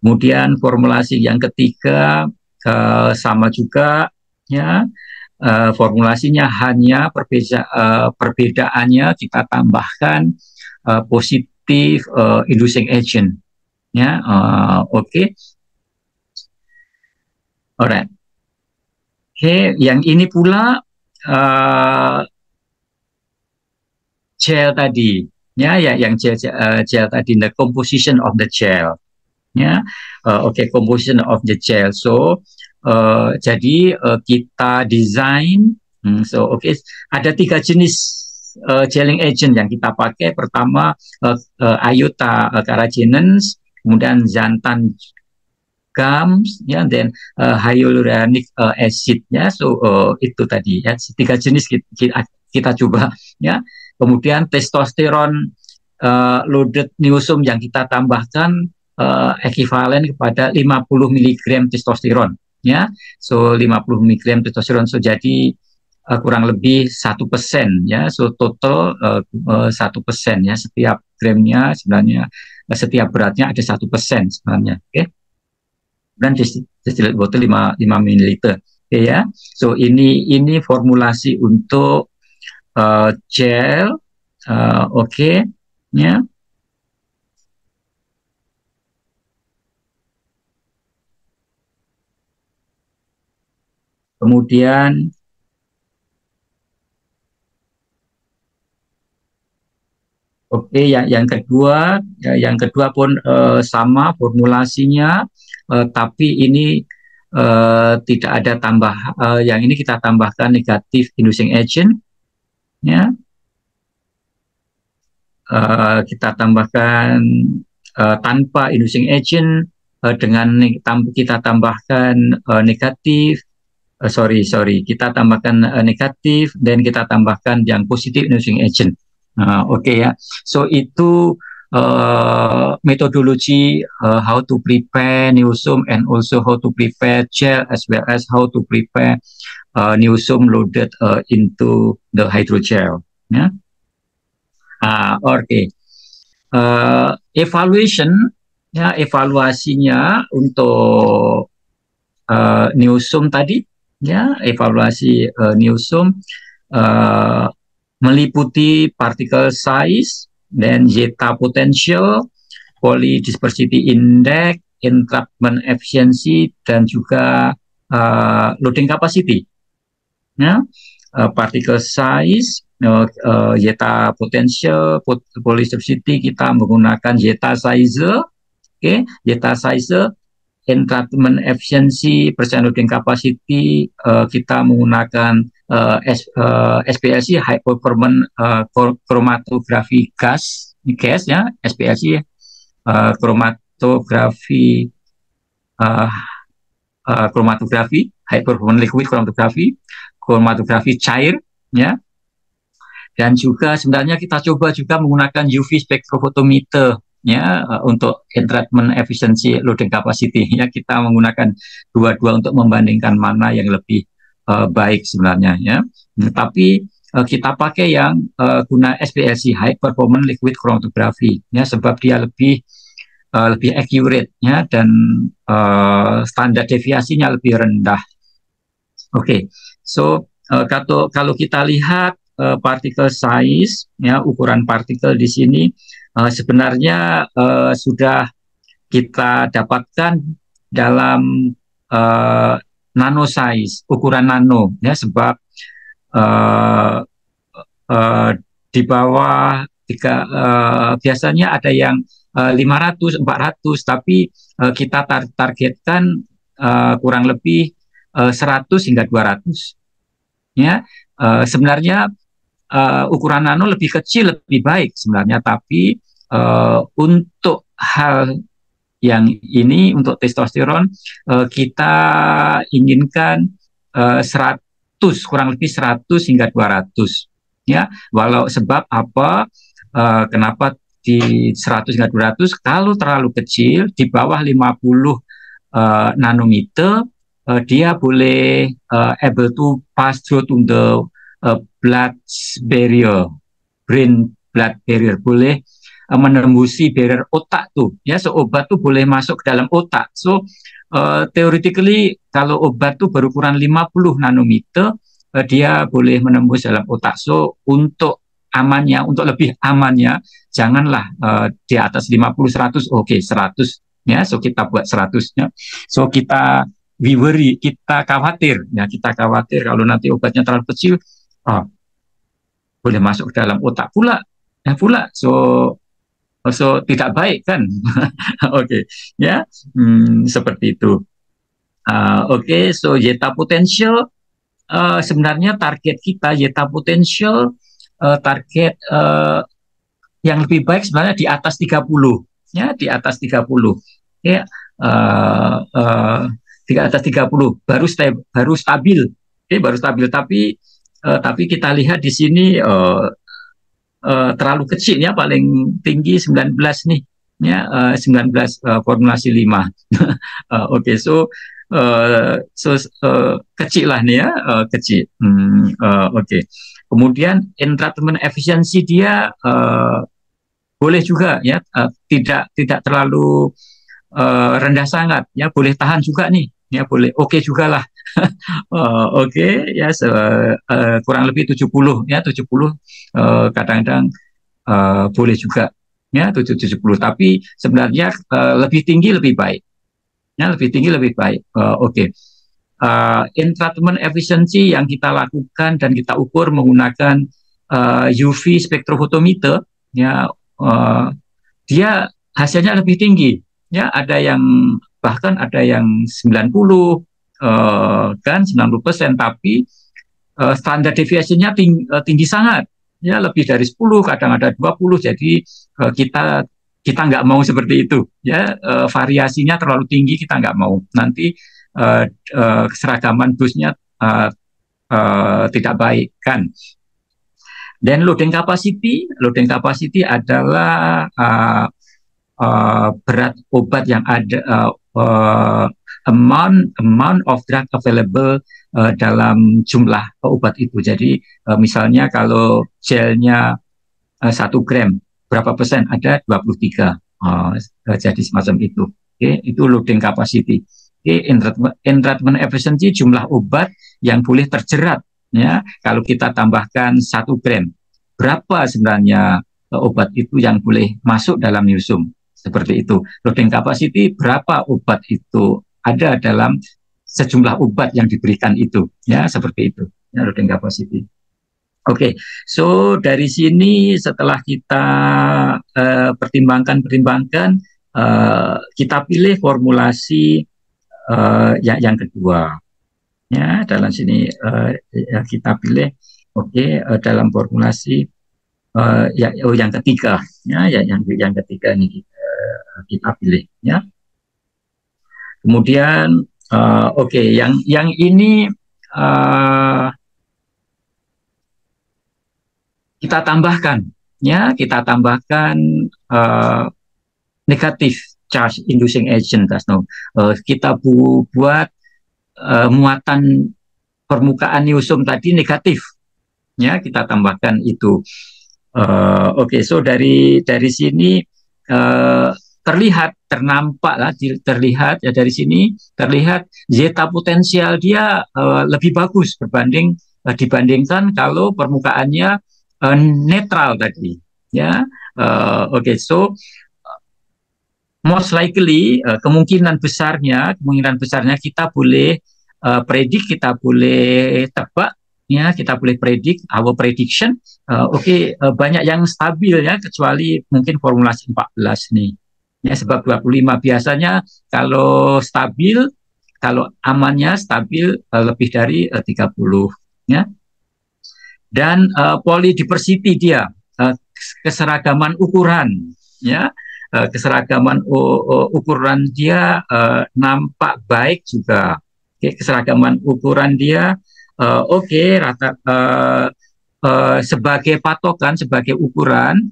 Kemudian formulasi yang ketiga sama juga, ya. Formulasinya hanya perbedaannya kita tambahkan positif inducing agent, ya. Oke. Alright. Oke, yang ini pula gel tadi, ya, yang gel tadi, the composition of the gel, ya. Oke, composition of the gel. So jadi kita desain, so oke, ada 3 jenis gelling agent yang kita pakai. Pertama iota carrageenans, kemudian xanthan gums, ya, dan hyaluronic acid, ya. So itu tadi, ya, 3 jenis kita coba, ya. Kemudian testosteron loaded niosum yang kita tambahkan ekivalen kepada 50 mg testosteron, ya. So 50 mg testosteron, so jadi kurang lebih 1%, ya. So total 1%, ya. Setiap gramnya sebenarnya, setiap beratnya ada 1% sebenarnya. Oke. Dan distillate water 5 ml, ya. So ini formulasi untuk gel, oke, ya. Kemudian oke, yang kedua, ya, yang kedua pun sama formulasinya, tapi ini tidak ada tambah. Yang ini kita tambahkan negatif inducing agent, ya. Kita tambahkan tanpa inducing agent dengan kita tambahkan negatif. Kita tambahkan negatif dan kita tambahkan yang positif inducing agent. Oke, ya. So itu metodologi how to prepare niosum and also how to prepare gel as well as how to prepare niosum loaded into the hydrogel, ya. Oke. Evaluation, ya, evaluasinya untuk niosum tadi, ya, evaluasi niosum meliputi particle size dan zeta potential, polydispersity index, entrapment efficiency, dan juga loading capacity, ya. Particle size, zeta potential, polydispersity kita menggunakan zeta size, oke, zeta size. Entrapment efficiency, percent loading capacity, kita menggunakan SPLC, high performance chromatography gas, ya, SPLC, chromatography, high performance liquid chromatography cair, ya. Dan juga sebenarnya kita coba juga menggunakan UV spectrophotometer ya untuk entrapment efficiency loading capacity ya, kita menggunakan dua-dua untuk membandingkan mana yang lebih baik sebenarnya ya. Tapi kita pakai yang guna SPLC High Performance Liquid Chromatography ya, sebab dia lebih accurate ya, dan standar deviasinya lebih rendah. Oke, so kalau kita lihat particle size ya, ukuran partikel di sini sebenarnya sudah kita dapatkan dalam nano size, ukuran nano ya, sebab di bawah biasanya ada yang 500, 400, tapi kita targetkan kurang lebih 100 hingga 200 ya. Sebenarnya ukuran nano lebih kecil lebih baik sebenarnya, tapi untuk hal yang ini, untuk testosteron kita inginkan 100, kurang lebih 100 hingga 200 ya. Walau sebab apa, kenapa di 100 hingga 200, kalau terlalu kecil di bawah 50 nanometer dia boleh able to pass through to the blood barrier, brain blood barrier, boleh menembusi barrier otak tuh ya. So obat tuh boleh masuk ke dalam otak. So theoretically kalau obat tuh berukuran 50 nanometer dia boleh menembus dalam otak. So untuk amannya, untuk lebih amannya, janganlah di atas 50, 100, oke 100 ya. So kita buat 100 ya. So kita worry, kita khawatir ya, kita khawatir kalau nanti obatnya terlalu kecil, boleh masuk ke dalam otak pula ya pula. So tidak baik kan. Oke ya, seperti itu. Oke, so zeta potential sebenarnya target kita zeta potential target yang lebih baik sebenarnya di atas 30 ya, di atas 30 ya, di atas 30 baru stabil, baru stabil. Tapi kita lihat di sini terlalu kecil ya, paling tinggi 19 nih ya, 19 formulasi 5. Oke, so kecil lah nih ya, kecil. Oke. Kemudian entrapment efficiency dia boleh juga ya, tidak terlalu rendah sangat ya, boleh tahan juga nih ya, boleh oke juga lah. Oke ya, kurang lebih 70 ya, 70 kadang-kadang boleh juga ya, 70. Tapi sebenarnya lebih tinggi lebih baik ya, lebih tinggi lebih baik. Oke. Entrapment efficiency yang kita lakukan dan kita ukur menggunakan UV spectrophotometer ya, dia hasilnya lebih tinggi ya, ada yang bahkan ada yang 90 kan 90%, tapi standar deviasinya tinggi sangat ya, lebih dari 10, kadang ada 20. Jadi kita nggak mau seperti itu ya, variasinya terlalu tinggi kita nggak mau, nanti keseragaman dosnya tidak baik kan. Dan loading capacity adalah berat obat yang ada, amount of drug available dalam jumlah obat itu. Jadi misalnya kalau gelnya 1 gram, berapa persen? Ada 23. Jadi semacam itu. Itu loading capacity. Entrapment efficiency, jumlah obat yang boleh terjerat ya, kalau kita tambahkan 1 gram, berapa sebenarnya obat itu yang boleh masuk dalam newsroom, seperti itu. Loading capacity, berapa obat itu ada dalam sejumlah obat yang diberikan itu ya, seperti itu ya, loading capacity. Oke, so dari sini setelah kita pertimbangkan, kita pilih formulasi yang kedua ya, dalam sini kita pilih dalam formulasi yang ketiga ya, yang ketiga ini kita pilih ya. Kemudian yang ini kita tambahkan, ya, kita tambahkan negatif charge inducing agent, kita buat muatan permukaan niosum tadi negatif, ya, kita tambahkan itu. Oke, so dari sini ternampak lah, terlihat ya, dari sini terlihat zeta potensial dia lebih bagus dibandingkan kalau permukaannya netral tadi, ya. Oke, so most likely kemungkinan besarnya kita boleh predik, kita boleh tebak, ya, kita boleh predik, our prediction. Banyak yang stabil, ya, kecuali mungkin formulasi 14 nih, ya, sebab 25 biasanya kalau stabil, kalau amannya stabil lebih dari 30, ya. Dan polydiversity dia, keseragaman ukuran, ya, keseragaman ukuran dia nampak baik juga. Keseragaman ukuran dia sebagai patokan, sebagai ukuran,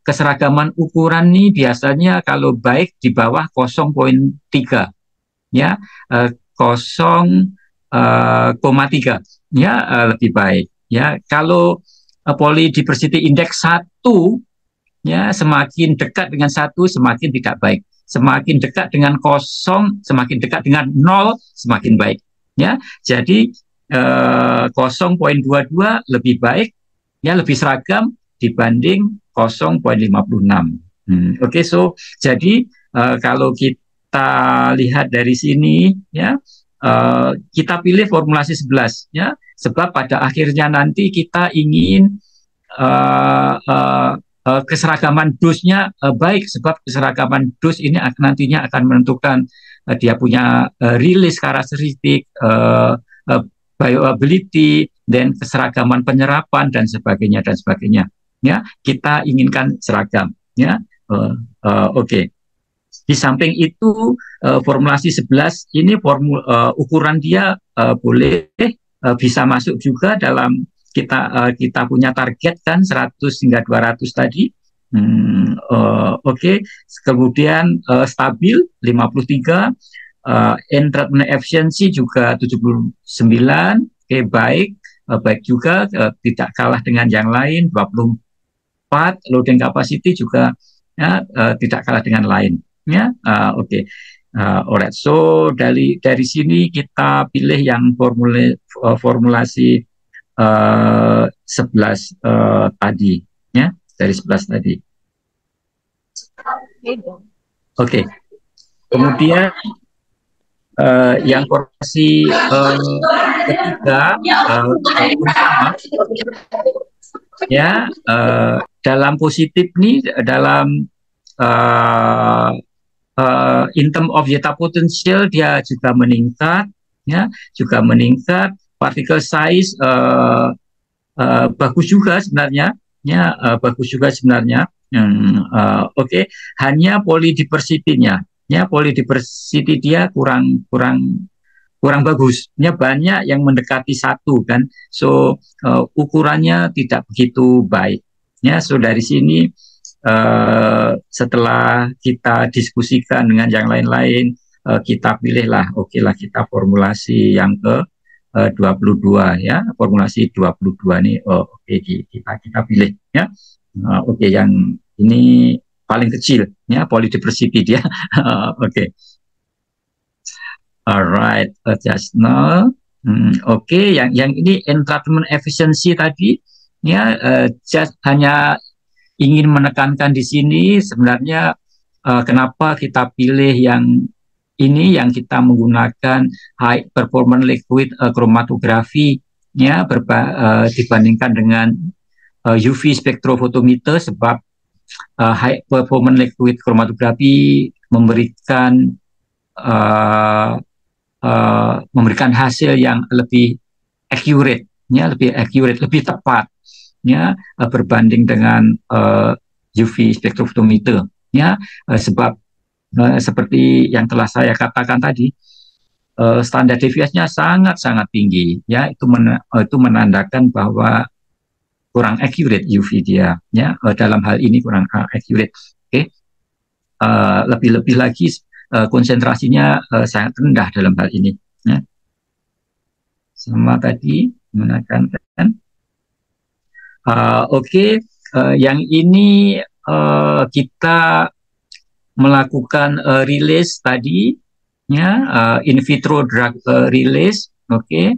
keseragaman ukuran ini biasanya kalau baik di bawah 0,3, ya, 0,3, ya, lebih baik, ya. Kalau polydiversity index 1, ya, semakin dekat dengan 1 semakin tidak baik, semakin dekat dengan 0, semakin dekat dengan 0 semakin baik, ya. Jadi 0,22 lebih baik, ya, lebih seragam dibanding 0,56. Oke, so jadi kalau kita lihat dari sini, ya, kita pilih formulasi 11, ya, sebab pada akhirnya nanti kita ingin keseragaman dosnya baik, sebab keseragaman dos ini nantinya akan menentukan dia punya rilis karakteristik, bioavailability, dan keseragaman penyerapan dan sebagainya, ya. Kita inginkan seragam, ya. Oke. Di samping itu formulasi 11 ini ukuran dia boleh bisa masuk juga dalam kita punya target kan 100 hingga 200 tadi. Oke. Kemudian stabil 53, treatment efficiency juga 79. Oke, baik juga, tidak kalah dengan yang lain 24. Loading capacity juga, ya, tidak kalah dengan lain, ya. Oke. Alright, so dari sini kita pilih yang formulasi 11 tadi, ya, dari 11 tadi. Oke. Kemudian yang formulasi ketiga, ya, dalam positif nih, dalam in term of zeta potential dia juga meningkat, ya, juga meningkat. Particle size bagus juga sebenarnya, ya, bagus juga sebenarnya. Oke. Hanya polydiversity-nya, ya, polydiversity dia kurang bagus, ya, banyak yang mendekati 1 kan, so ukurannya tidak begitu baik, ya. So dari sini setelah kita diskusikan dengan yang lain-lain, kita pilihlah, oke lah, kita formulasi yang ke 22, ya, formulasi 22 nih. Oke, kita pilih, ya. Oke, yang ini paling kecil, ya, polydiversity dia. Oke. Alright, just now. Oke, yang ini treatment efficiency tadi, ya, just hanya ingin menekankan di sini sebenarnya kenapa kita pilih yang ini, yang kita menggunakan high performance liquid chromatografi, ya, dibandingkan dengan UV spectrophotometer, sebab high performance liquid chromatografi memberikan hasil yang lebih accurate, ya, lebih tepat, ya, berbanding dengan UV spectrophotometer, ya, sebab seperti yang telah saya katakan tadi, standar deviasinya sangat tinggi, ya. Itu menandakan bahwa kurang accurate UV dia, ya, dalam hal ini kurang accurate. Oke. Lebih-lebih lagi konsentrasinya sangat rendah dalam hal ini, ya. Sama tadi menggunakan kan. Oke. Yang ini kita melakukan rilis tadi, ya, in vitro drug release, oke.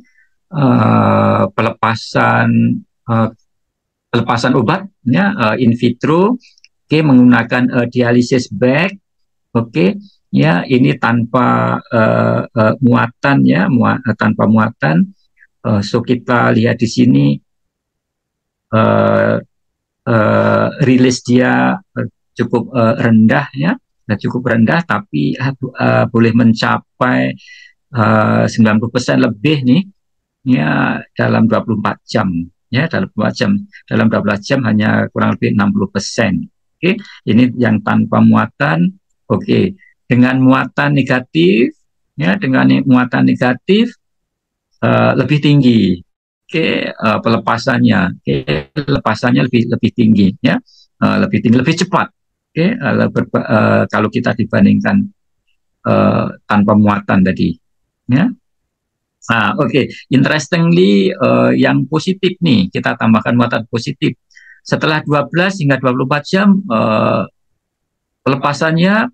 Pelepasan obat, ya, in vitro, oke, menggunakan dialisis bag, oke, ya, ini tanpa muatan, ya, tanpa muatan. So kita lihat di sini rilis dia cukup rendah, ya, cukup rendah, tapi boleh mencapai 90% lebih nih, ya, dalam 24 jam, ya, dalam 24 jam, dalam 12 jam hanya kurang lebih 60%. Oke, ini yang tanpa muatan. Oke, dengan muatan negatif, ya, dengan muatan negatif lebih tinggi. Oke, pelepasannya, oke, lepasannya lebih tinggi, ya, lebih tinggi, lebih cepat. Oke, kalau kita dibandingkan tanpa muatan tadi, ya. Oke. Interestingly, yang positif nih, kita tambahkan muatan positif. Setelah 12 hingga 24 jam, pelepasannya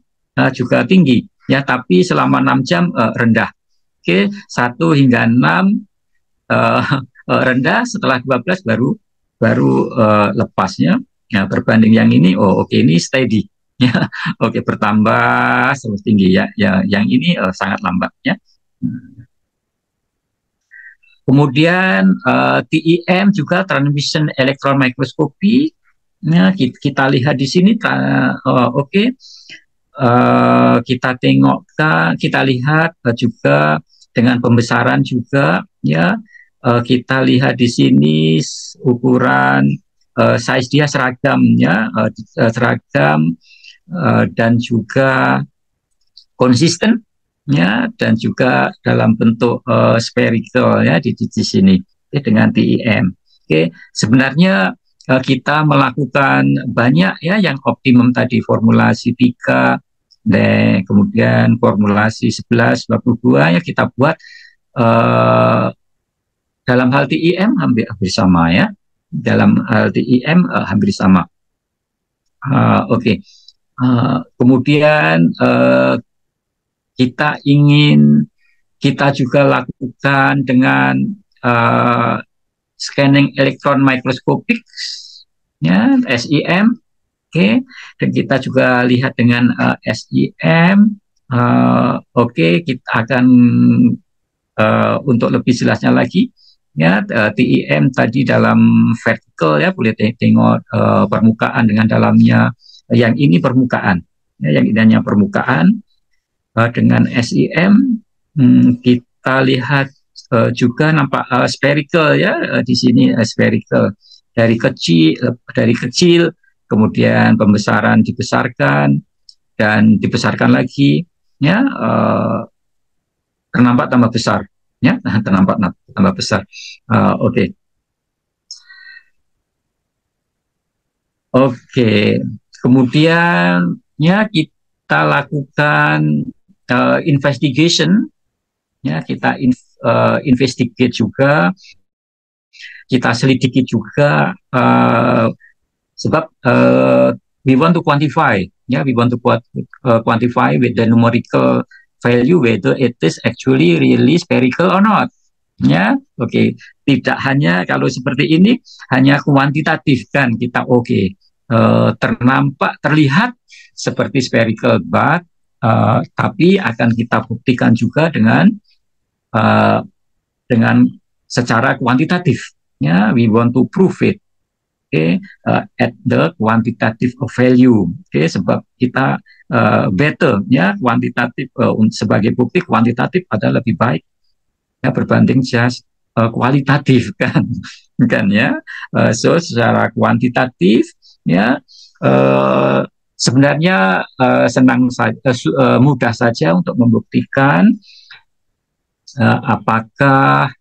juga tinggi, ya, tapi selama 6 jam rendah. Oke, 1 hingga 6 rendah, setelah 12 baru lepasnya. Ya, berbanding yang ini, oke, ini steady, ya. Oke, bertambah terus tinggi, ya. Yang ini sangat lambat, ya. Kemudian TEM juga transmission electron microscopy. Nah, kita lihat di sini, oke. Kita lihat juga dengan pembesaran juga, ya. Kita lihat di sini ukuran size dia seragam, ya, seragam dan juga konsisten, ya, dan juga dalam bentuk spherical, ya, di sini, dengan TEM. Oke, sebenarnya kita melakukan banyak, ya, yang optimum tadi formulasi 3, dan kemudian formulasi 11, 22, ya, kita buat dalam hal TEM hampir sama, ya. Dalam hal TEM hampir sama. Oke. Kemudian kita juga lakukan dengan scanning electron microscopic, ya, SEM. Oke. Dan kita juga lihat dengan SEM. Oke, kita akan untuk lebih jelasnya lagi, ya, TEM tadi dalam vertical, ya, boleh tengok permukaan dengan dalamnya. Yang ini permukaan, ya, yang ini hanya permukaan. Dengan SEM kita lihat juga nampak spherical, ya, di sini spherical dari kecil, kemudian pembesaran dibesarkan dan dibesarkan lagi, ya, ternampak tambah besar, ya, ternampak tambah besar. Oke. Oke, kemudian, ya, kita lakukan investigation, ya, kita investigate juga, kita selidiki juga, sebab we want to quantify, ya, we want to quantify with the numerical value whether it is actually really spherical or not, ya. Oke, tidak hanya kalau seperti ini hanya kuantitatif, kan, kita terlihat seperti spherical, but tapi akan kita buktikan juga dengan secara kuantitatif, ya. We want to prove it, at the quantitative value, sebab kita better, ya, kuantitatif sebagai bukti kuantitatif adalah lebih baik, ya, berbanding just kualitatif, kan, ya. So secara kuantitatif, ya, sebenarnya mudah saja untuk membuktikan apakah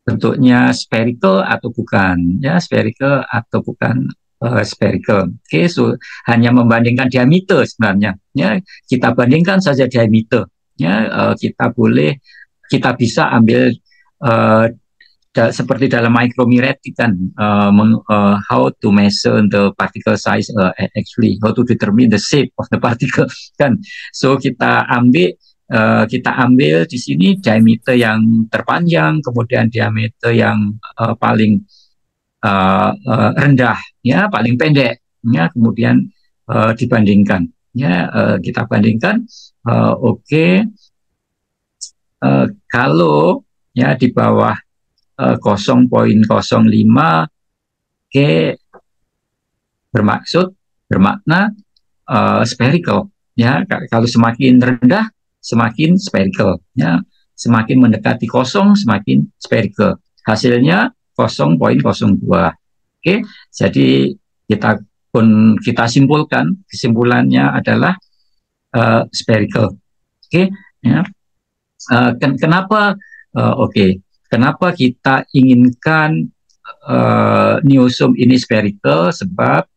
bentuknya spherical atau bukan, ya spherical atau bukan spherical. Oke, so hanya membandingkan diameter sebenarnya. Ya, kita bandingkan saja diameter. Ya, kita bisa ambil seperti dalam micromirroring kan, how to measure the particle size, actually how to determine the shape of the particle kan. So kita ambil di sini diameter yang terpanjang, kemudian diameter yang paling rendah, ya paling pendek, ya kemudian dibandingkan, ya kita bandingkan, oke. Kalau ya di bawah 0,05 K bermakna spherical, ya kalau semakin rendah semakin spherical, ya semakin mendekati kosong semakin spherical, hasilnya 0,02. Oke, jadi kita simpulkan, kesimpulannya adalah spherical. Oke, ya. Kenapa kenapa kita inginkan neosome ini spherical? Sebab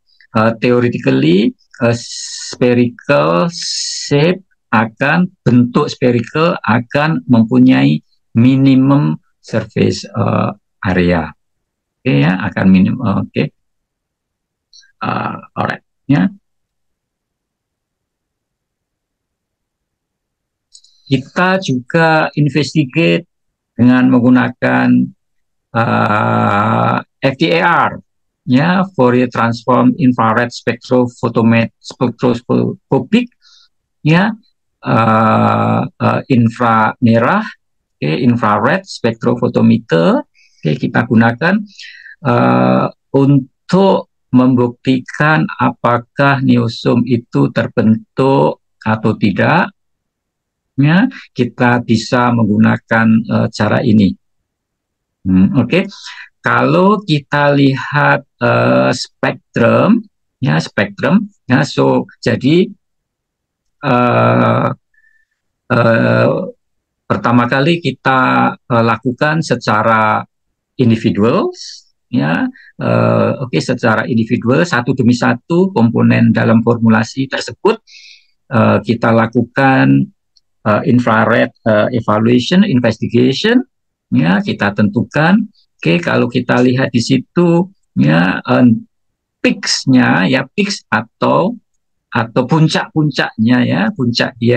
theoretically spherical shape bentuk spherical akan mempunyai minimum surface area. Oke, ya, akan minimum. Oke. Alright, ya. Kita juga investigate dengan menggunakan FTIR, ya, Fourier Transform Infrared Spectroscopic, ya, inframerah, infrared spectrophotometer, kita gunakan untuk membuktikan apakah neosome itu terbentuk atau tidak. Ya, kita bisa menggunakan cara ini. Oke. Kalau kita lihat spektrum, ya spektrum, ya so jadi pertama kali kita lakukan secara individual, ya, oke, secara individual satu demi satu komponen dalam formulasi tersebut kita lakukan infrared evaluation, investigation, ya kita tentukan. Oke, kalau kita lihat di situ, ya peaks-nya, ya peaks atau puncak-puncaknya, ya puncak di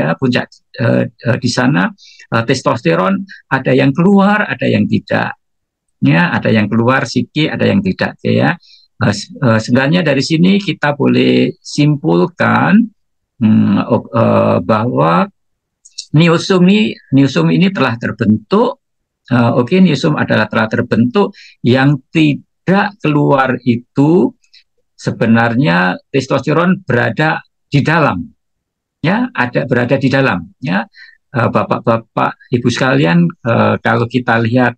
sana testosteron ada yang keluar, ada yang tidak, ya ada yang keluar sedikit, ada yang tidak, ya. Sebenarnya dari sini kita boleh simpulkan bahwa neosome ini telah terbentuk. Oke, neosome telah terbentuk. Yang tidak keluar itu sebenarnya testosteron berada di dalam, ya berada di dalam, ya bapak-bapak ibu sekalian, kalau kita lihat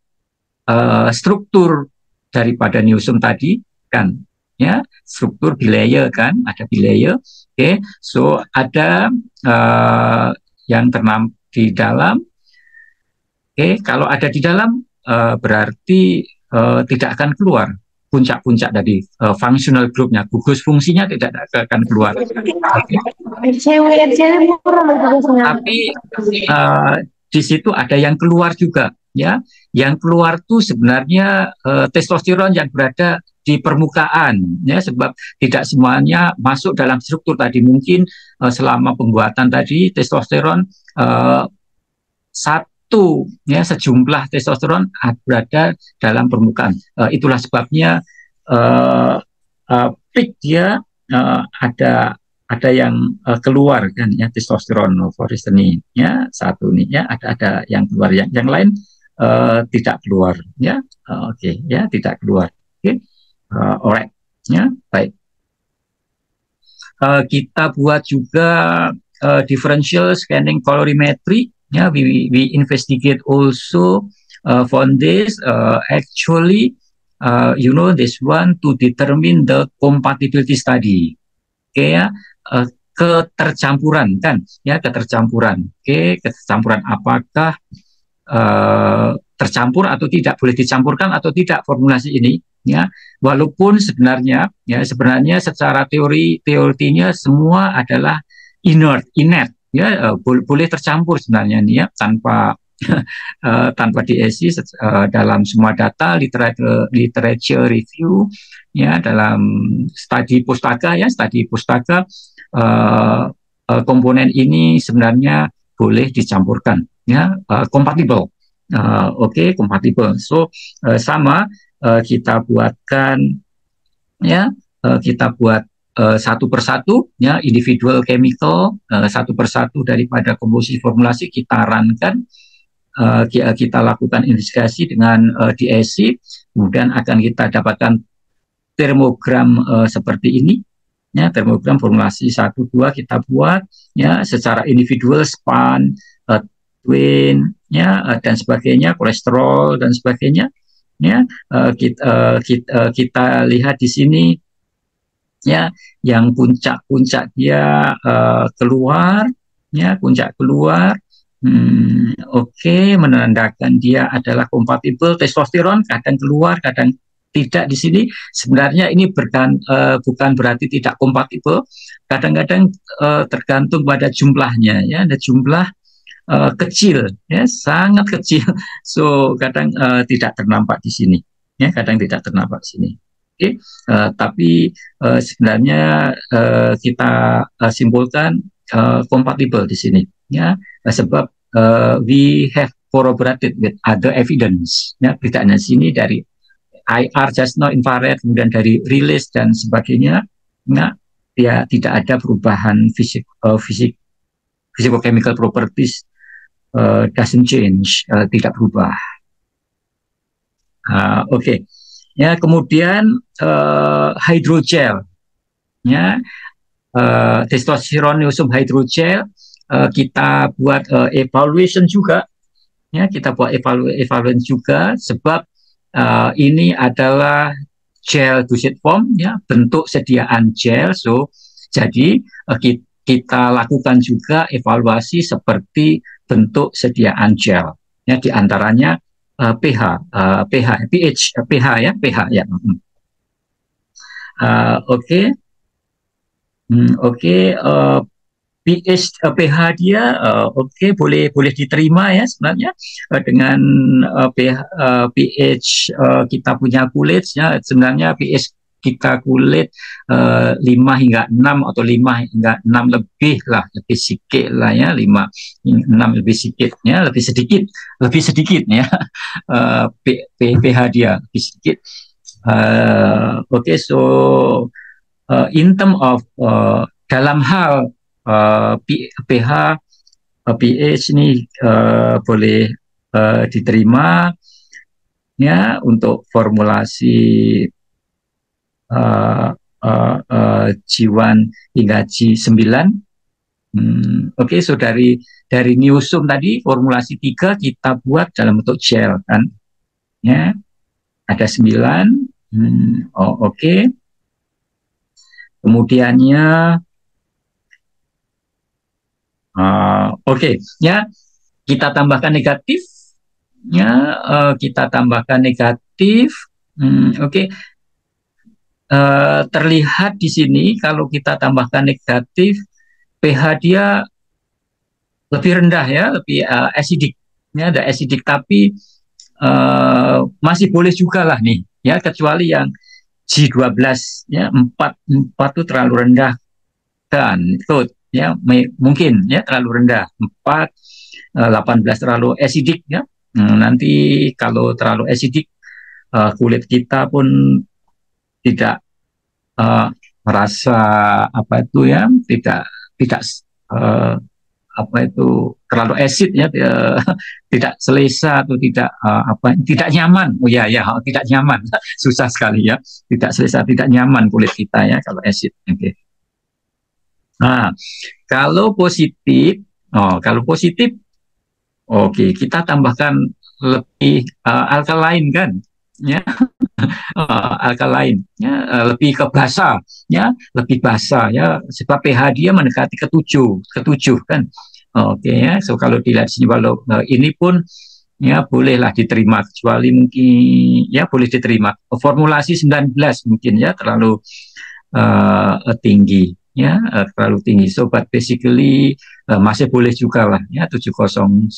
struktur daripada neosome tadi kan, ya struktur bilayer kan, ada bilayer. Oke, so ada yang ternampil di dalam. Oke, kalau ada di dalam berarti tidak akan keluar puncak-puncak dari functional groupnya, gugus fungsinya tidak akan keluar. Tapi di situ ada yang keluar juga, ya. Yang keluar tuh sebenarnya testosteron yang berada di permukaan, ya, sebab tidak semuanya masuk dalam struktur tadi. Mungkin selama pembuatan tadi testosteron ya sejumlah testosteron berada dalam permukaan. Itulah sebabnya peak dia ada yang keluar kan, ya testosteron Fourier ini, ya satu nih, ya ada yang keluar, yang lain tidak keluar, ya. Oke, ya tidak keluar. Oke, alright, ya baik. Kita buat juga differential scanning colorimetry. Yeah, we investigate also for this actually this one to determine the compatibility study. Oke, ya, ketercampuran kan, ya ketercampuran. Oke, ketercampuran apakah tercampur atau tidak, boleh dicampurkan atau tidak formulasi ini, ya. Walaupun sebenarnya secara teorinya semua adalah inert, ya, boleh tercampur sebenarnya nih ya, tanpa tanpa DSI dalam semua data literature review, ya, dalam studi pustaka komponen ini sebenarnya boleh dicampurkan, ya, kompatibel. Kompatibel. So sama kita buatkan, ya, kita buat satu persatu, ya, individual chemical, satu persatu daripada komposisi formulasi kita runkan, kita lakukan investigasi dengan DSI, kemudian akan kita dapatkan termogram seperti ini, ya, termogram formulasi 1, 2 kita buat, ya, secara individual, span, twin, ya, dan sebagainya, kolesterol dan sebagainya, ya. Kita lihat di sini, ya, yang puncak dia keluar, ya, puncak keluar. Menandakan dia adalah kompatibel. Testosteron kadang keluar, kadang tidak. Di sini sebenarnya ini bukan berarti tidak kompatibel. Kadang-kadang tergantung pada jumlahnya, ya, ada jumlah kecil, ya, sangat kecil. So kadang tidak ternampak di sini, ya, kadang tidak ternampak di sini. Tapi sebenarnya kita simpulkan kompatibel di sini, ya, sebab we have corroborated with other evidence, ya, tidak hanya sini dari IR just now, infrared, kemudian dari release dan sebagainya, ya, tidak ada perubahan physicochemical properties, doesn't change, tidak berubah. Ya, kemudian hydrogel, ya, testosteronium hydrogel, kita buat evaluation juga, ya, kita buat evaluation juga, sebab ini adalah gel dosage form, ya, bentuk sediaan gel. So jadi kita lakukan juga evaluasi seperti bentuk sediaan gel, ya, diantaranya pH, ya. pH dia boleh diterima, ya, sebenarnya dengan pH kita punya kulit, ya, sebenarnya pH kita kulit 5 hingga 6 atau 5 hingga 6 lebih sedikit lah, ya, 5 hingga 6 lebih sedikit, ya, lebih sedikit, ya, pH dia lebih sedikit. So in term of dalam hal pH ini boleh diterima, ya, untuk formulasi G1 hingga G9. So dari niosum tadi formulasi 3 kita buat dalam bentuk gel, kan, ya, ada 9. Kemudiannya ya, kita tambahkan negatif, ya, terlihat di sini kalau kita tambahkan negatif, pH dia lebih rendah, ya, lebih acidic, ya, ada acidic, tapi masih boleh juga lah nih, ya, kecuali yang G12, ya, 4 itu terlalu rendah, kan, itu, ya, mungkin, ya, terlalu rendah. 4, 18 terlalu acidic, ya. Nanti kalau terlalu acidic, kulit kita pun tidak merasa tidak terlalu acid, ya, tidak selesa atau tidak nyaman. Tidak nyaman. Susah sekali, ya, tidak selesa, tidak nyaman kulit kita, ya, kalau acid. Nah, kalau positif, kita tambahkan lebih alkalain, kan, ya, alkalain, ya, lebih ke basa, ya, lebih basa, ya, sebab pH dia mendekati ke 7, kan. Ya, so kalau dilihat sini, walau ini pun, ya bolehlah diterima, kecuali mungkin ya boleh diterima. Formulasi 19 mungkin ya terlalu tinggi, ya terlalu tinggi. So but basically masih boleh juga lah ya 709.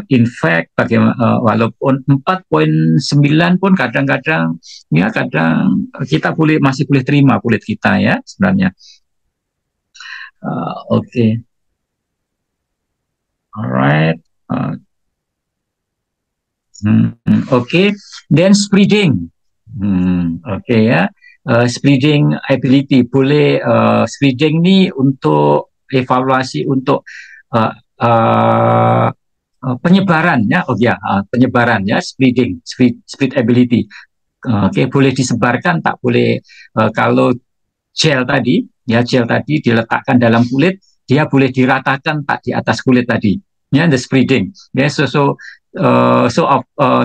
In fact, walaupun 4.9 pun kadang-kadang ya kadang kita masih boleh terima kulit kita ya sebenarnya. Oke. Alright. Oke. Then spreading. Oke ya. Spreading ability boleh. Spreading ini untuk evaluasi untuk penyebaran ya, penyebaran ya, spread ability. Oke, boleh disebarkan, tak boleh. Kalau gel tadi diletakkan dalam kulit, dia boleh diratakan tak di atas kulit tadi. Ya, the spreading. Ya,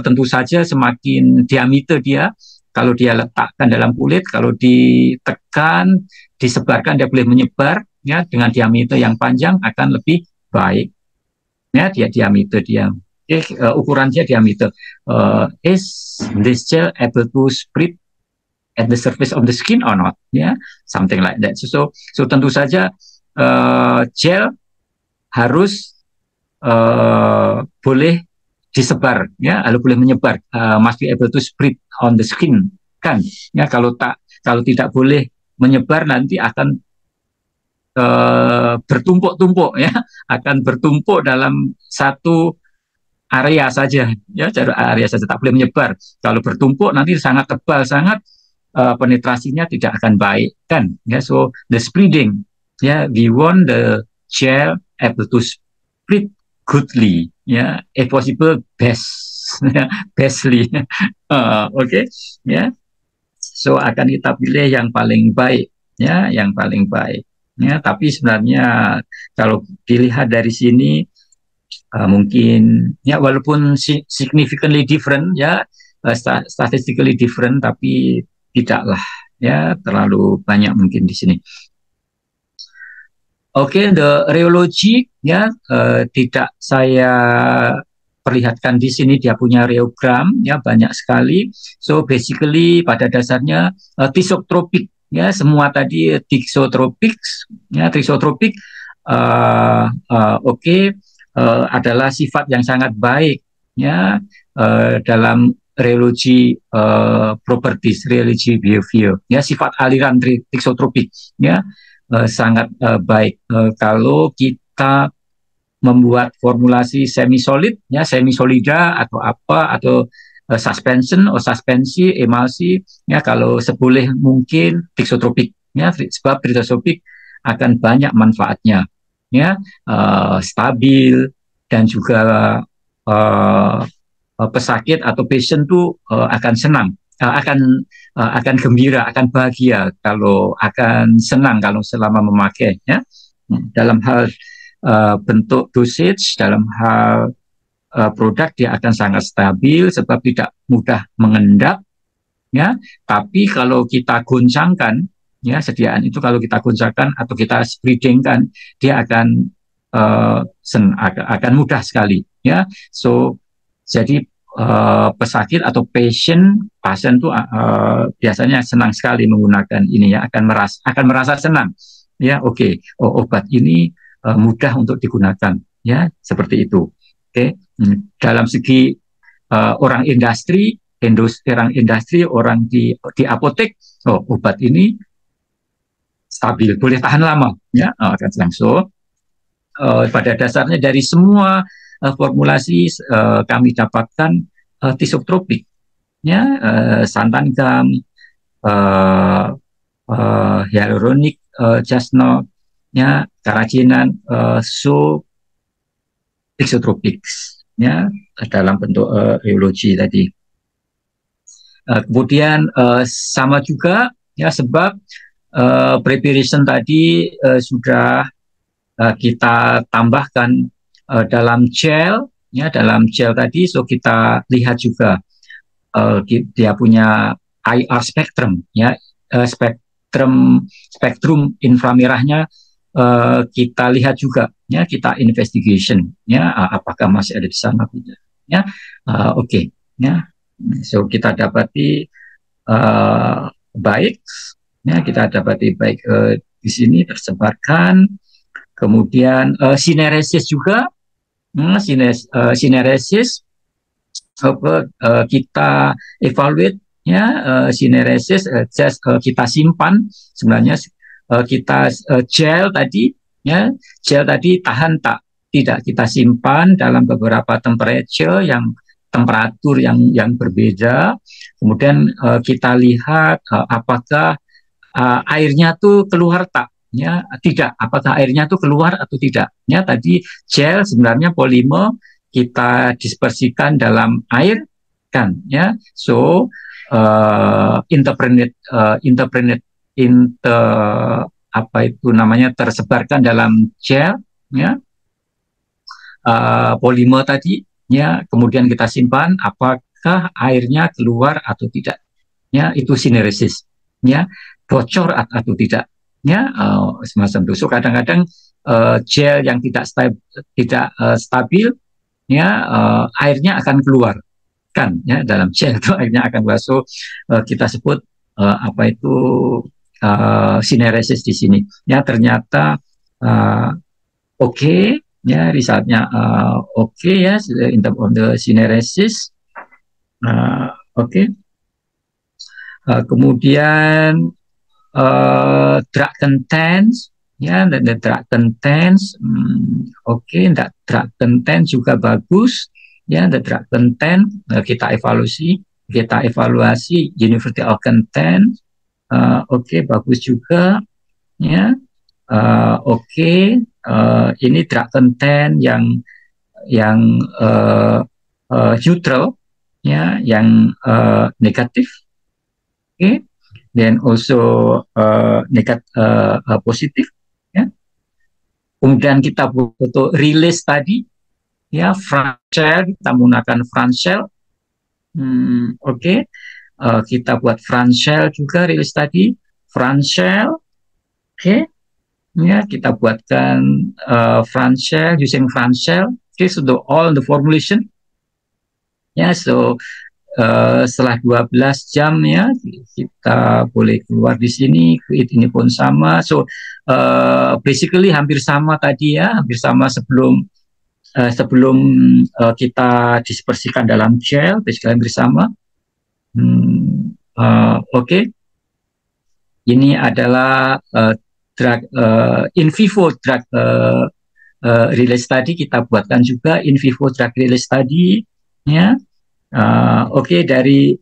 tentu saja semakin diameter dia, kalau dia letakkan dalam kulit, kalau ditekan, disebarkan, dia boleh menyebar. Ya, dengan diameter yang panjang akan lebih baik. Ya, diameter dia. Ukuran dia diameter. Is this gel able to spread at the surface of the skin or not? Ya, something like that. So tentu saja gel harus boleh disebar, ya, boleh menyebar. Must be able to spread on the skin, kan? Ya, kalau tidak boleh menyebar nanti akan bertumpuk-tumpuk ya, akan bertumpuk dalam satu area saja ya, area saja, tak boleh menyebar. Kalau bertumpuk nanti sangat tebal, sangat penetrasinya tidak akan baik, kan ya. So the spreading ya, we want the gel able to spread goodly ya, if possible bestly. Oke ya, so akan kita pilih yang paling baik ya, yang paling baik. Ya, tapi sebenarnya kalau dilihat dari sini mungkin ya, walaupun significantly different ya, statistically different, tapi tidaklah ya terlalu banyak mungkin di sini. Oke, the rheology ya, tidak saya perlihatkan di sini, dia punya rheogram ya, banyak sekali. So basically pada dasarnya thixotropik. Ya, semua tadi thixotropik, ya, thixotropik adalah sifat yang sangat baik ya dalam rheology properties, rheology behavior. Ya, sifat aliran thixotropik ya sangat baik. Kalau kita membuat formulasi semi solid ya, semi solida atau apa, atau suspension, suspensi, emulsi ya, kalau seboleh mungkin thixotropik ya, sebab thixotropik akan banyak manfaatnya ya, stabil, dan juga pesakit atau patient tuh akan senang, akan gembira, akan bahagia kalau akan senang kalau selama memakai ya. Dalam hal bentuk dosage, dalam hal produk dia akan sangat stabil sebab tidak mudah mengendap ya. Tapi kalau kita goncangkan ya, sediaan itu kalau kita goncangkan atau kita spreadingkan, dia akan mudah sekali ya. So jadi pesakit atau pasien itu biasanya senang sekali menggunakan ini ya, akan merasa senang ya. Oke, obat ini mudah untuk digunakan ya, seperti itu. Oke. Dalam segi orang industri, orang di apotek, obat ini stabil, boleh tahan lama ya, akan langsung. Pada dasarnya dari semua formulasi kami dapatkan thixotropik ya, santan gam, hyaluronic jasno ya, kerajinan, thixotropik ya, dalam bentuk rheology tadi. Kemudian sama juga ya, sebab preparation tadi sudah kita tambahkan dalam gel ya, dalam gel tadi. So kita lihat juga dia punya IR spektrum ya, spektrum inframerahnya kita lihat juga, ya, kita investigation, ya, apakah masih ada di sana tidak, ya, oke, ya, so kita dapati baik, ya, kita dapati baik di sini tersebarkan, kemudian sineresis juga, sineresis kita evaluate, ya, sineresis kita simpan sebenarnya. Kita gel tadi, ya, gel tadi tahan tak, tidak kita simpan dalam beberapa temperatur yang berbeda. Kemudian kita lihat apakah airnya tuh keluar tak, ya, tidak, apakah airnya tuh keluar atau tidak, ya. Tadi gel sebenarnya polimer kita dispersikan dalam air, kan, ya. So apa itu namanya, tersebarkan dalam gel, ya, polimer tadi, ya, kemudian kita simpan apakah airnya keluar atau tidak, ya, itu sineresis, ya, bocor atau tidak, ya, semacam itu. So kadang-kadang gel yang tidak stabil, ya, airnya akan keluar, kan, ya, dalam gel itu airnya akan keluar. So kita sebut apa itu sineresis di sini, ya. Ternyata oke, ya, risetnya oke, ya, in terms of the sineresis, oke. Kemudian drug contents, ya, the drug contents, oke, drug content juga bagus, ya, the drug content kita evaluasi University of Content, oke, bagus juga, ya, oke, ini drug content yang neutral, ya, yang negatif, oke, then also positif, ya. Kemudian kita butuh release tadi, ya, Franchel, kita menggunakan Franchel, oke. Kita buat Franchel juga rilis tadi, Franchel, oke, ya, kita buatkan Franchel, using Franchel, oke, so all the formulation, ya, so setelah 12 jam, ya, kita boleh keluar di sini, ini pun sama, so basically hampir sama tadi, ya, hampir sama sebelum kita dispersikan dalam gel, basically hampir sama. Oke. Ini adalah drug in vivo drug release tadi, kita buatkan juga in vivo drug release tadi, ya. Oke, dari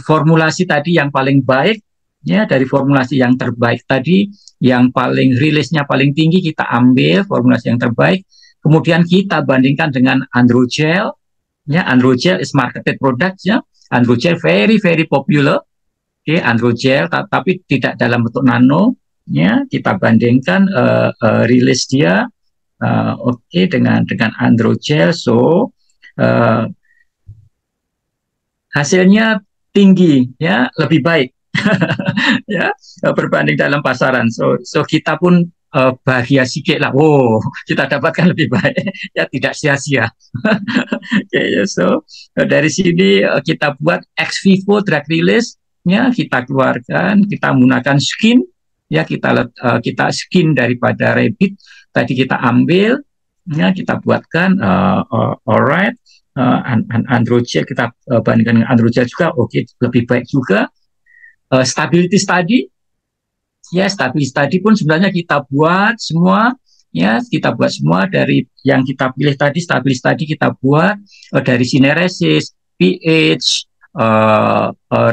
formulasi tadi yang paling baik, ya, dari formulasi yang terbaik tadi, yang paling rilisnya paling tinggi, kita ambil formulasi yang terbaik, kemudian kita bandingkan dengan Androgel, ya. Androgel is marketed product, ya. Androgel very popular, oke, Androgel, tapi tidak dalam bentuk nano, ya. Kita bandingkan rilis dia, oke, dengan Androgel, so hasilnya tinggi, ya, lebih baik, ya, berbanding dalam pasaran. So kita pun bahagia sikit lah, kita dapatkan lebih baik, ya, tidak sia-sia. Okay, so dari sini kita buat ex vivo drug release, ya, kita keluarkan, kita menggunakan skin, ya, kita skin daripada rabbit tadi kita ambil, ya, kita buatkan, alright, Androgel kita bandingkan dengan Androgel juga, oke, lebih baik juga. Stability study, ya, stability study pun sebenarnya kita buat semua, ya, kita buat semua dari yang kita pilih tadi. Stability study kita buat dari sineresis, pH,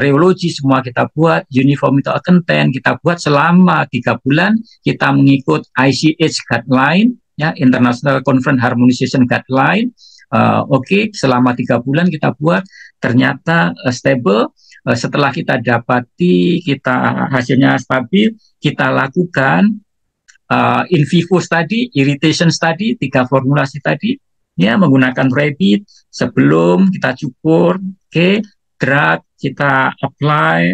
rheology, semua kita buat, uniformity of content kita buat selama 3 bulan. Kita mengikut ICH guideline, ya, International Conference Harmonization Guideline. Oke, selama 3 bulan kita buat, ternyata stable. Setelah kita dapati hasilnya stabil, kita lakukan in vivo study, irritation study, 3 formulasi tadi, ya, menggunakan rabbit sebelum kita cukur, oke, drug kita apply,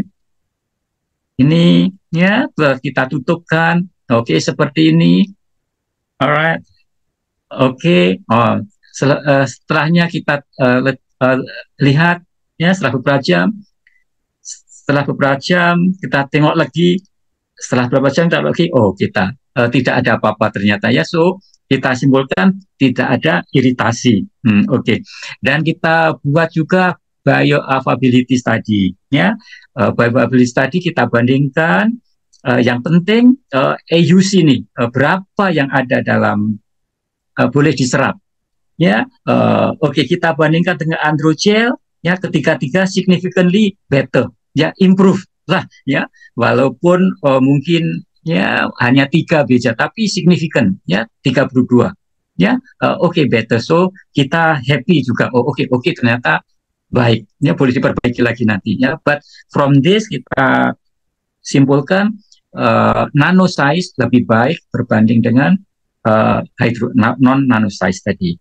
ini, ya, kita tutupkan, oke, seperti ini, Alright, oke. Setelahnya kita lihat ya setelah beberapa jam kita tengok lagi, setelah beberapa jam kita lagi, kita tidak ada apa-apa ternyata ya. So kita simpulkan tidak ada iritasi. Oke. Dan kita buat juga bioavailability study ya. Bioavailability study kita bandingkan, yang penting AUC nih, berapa yang ada dalam boleh diserap ya. Oke, kita bandingkan dengan androgel ya, ketiga-tiga significantly better ya, improve lah ya, walaupun mungkin ya hanya 3 beja tapi signifikan ya, 32 ya. Oke, better, so kita happy juga. Oke, ternyata baik ya, boleh diperbaiki lagi nantinya. But from this kita simpulkan nano size lebih baik berbanding dengan non nano size tadi.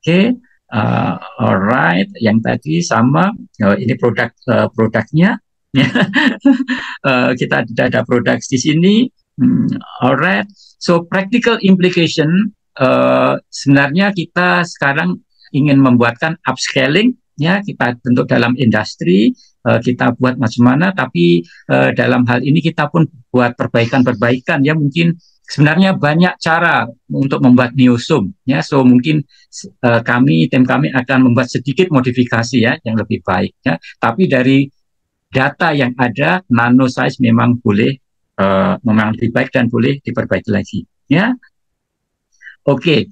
Oke, alright, yang tadi sama. Ini produknya ya. Kita tidak ada produk di sini. Alright, so practical implication, sebenarnya kita sekarang ingin membuatkan upscaling ya, kita bentuk dalam industri, kita buat macam mana, tapi dalam hal ini kita pun buat perbaikan ya. Mungkin sebenarnya banyak cara untuk membuat neosome ya, so mungkin tim kami akan membuat sedikit modifikasi ya yang lebih baik ya. Tapi dari data yang ada, nano size memang boleh, memang lebih baik dan boleh diperbaiki lagi ya. Oke,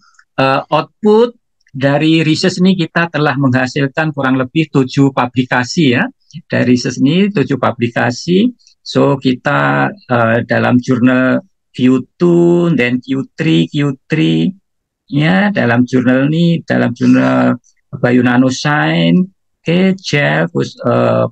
output dari research ini kita telah menghasilkan kurang lebih 7 publikasi ya. Dari research ini 7 publikasi. So kita dalam jurnal Q2 dan Q3 ya, dalam jurnal ini, dalam jurnal Bionanoscience, Gel,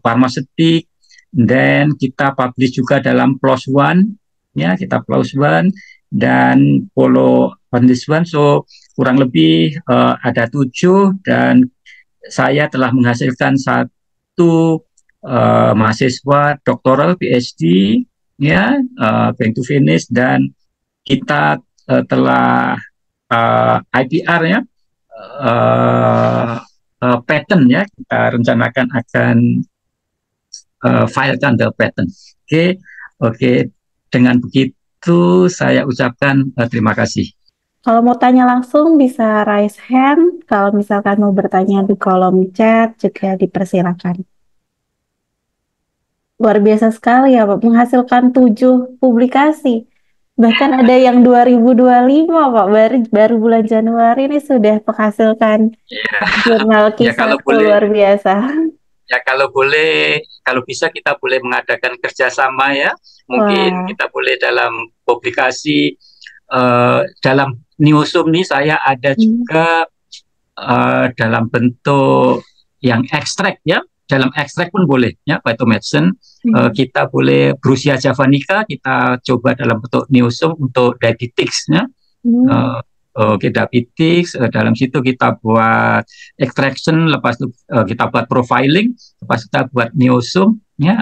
Pharmaceutics, dan kita publish juga dalam PLOS ONE ya, kita PLOS ONE dan follow on this one. So kurang lebih ada 7, dan saya telah menghasilkan 1 mahasiswa doktoral PhD ya, going to finish, dan kita telah IPR ya, patent ya, kita rencanakan akan filekan the patent. Oke, dengan begitu saya ucapkan terima kasih. Kalau mau tanya langsung bisa raise hand. Kalau misalkan mau bertanya di kolom chat juga dipersilakan. Luar biasa sekali ya Pak, menghasilkan 7 publikasi. Bahkan ada yang 2025 Pak, baru bulan Januari ini sudah menghasilkan jurnal Ya, kisah, luar biasa. Ya, kalau bisa kita boleh mengadakan kerjasama ya. Mungkin kita boleh dalam publikasi, dalam neosome nih saya ada juga dalam bentuk yang ekstrak ya. Dalam ekstrak pun boleh ya, phytomedicine. Kita boleh Brucia javanica, kita coba dalam bentuk neosome untuk diabetics ya. Diabetics, dalam situ kita buat extraction, lepas itu kita buat profiling, lepas kita buat neosome ya.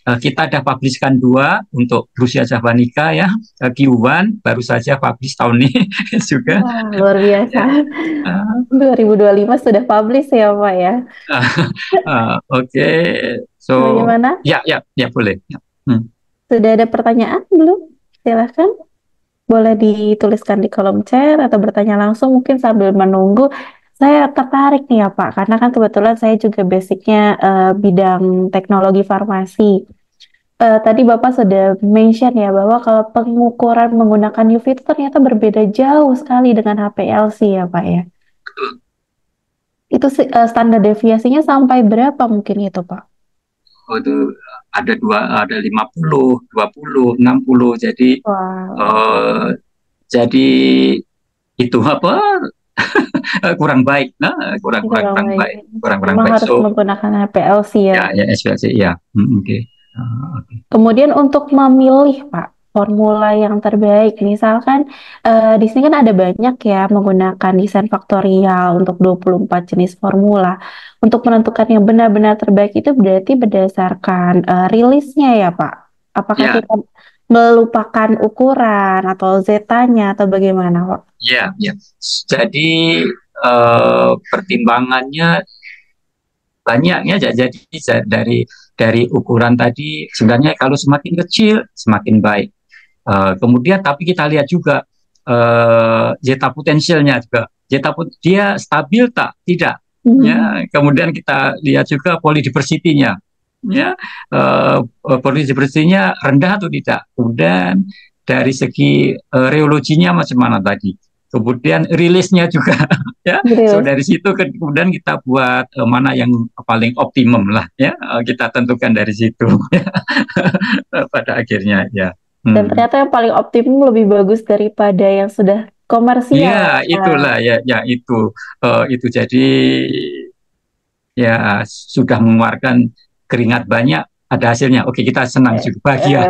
Kita ada publishkan 2 untuk Brucia javanica ya, Q1 baru saja publish tahun ini juga. Luar biasa. 2025 sudah publish ya Pak ya. Oke, so bagaimana? Ya boleh. Sudah ada pertanyaan belum? Silahkan. Boleh dituliskan di kolom chat atau bertanya langsung mungkin sambil menunggu. Saya tertarik nih ya Pak, karena kan kebetulan saya juga basicnya bidang teknologi farmasi. Tadi Bapak sudah mention ya bahwa kalau pengukuran menggunakan UV itu ternyata berbeda jauh sekali dengan HPLC ya Pak ya. Itu standar deviasinya sampai berapa mungkin itu Pak? Itu ada 50, 20, 60. Jadi itu apa? kurang baik, kurang baik. Harus menggunakan HPLC ya. Ya, HPLC ya. Oke. Kemudian untuk memilih Pak formula yang terbaik, misalkan di sini kan ada banyak ya menggunakan desain faktorial untuk 24 jenis formula. Untuk menentukan yang benar-benar terbaik itu berarti berdasarkan rilisnya ya Pak. Apakah kita melupakan ukuran atau zetanya atau bagaimana, Pak? Ya, ya. Jadi pertimbangannya banyak ya. Jadi dari ukuran tadi sebenarnya kalau semakin kecil semakin baik. Kemudian tapi kita lihat juga zeta potensialnya juga. Dia stabil tak? Tidak. Ya. Kemudian kita lihat juga polydversity-nya. Ya, polydversity-nya rendah atau tidak. Kemudian dari segi reologinya macam mana tadi. Kemudian rilisnya juga, ya. So dari situ kemudian kita buat mana yang paling optimum lah, ya. Kita tentukan dari situ, ya. Pada akhirnya, ya. Dan ternyata yang paling optimum lebih bagus daripada yang sudah komersial. Ya, itulah, ya itu jadi ya sudah mengeluarkan keringat banyak, ada hasilnya. Oke, kita senang juga, bahagia.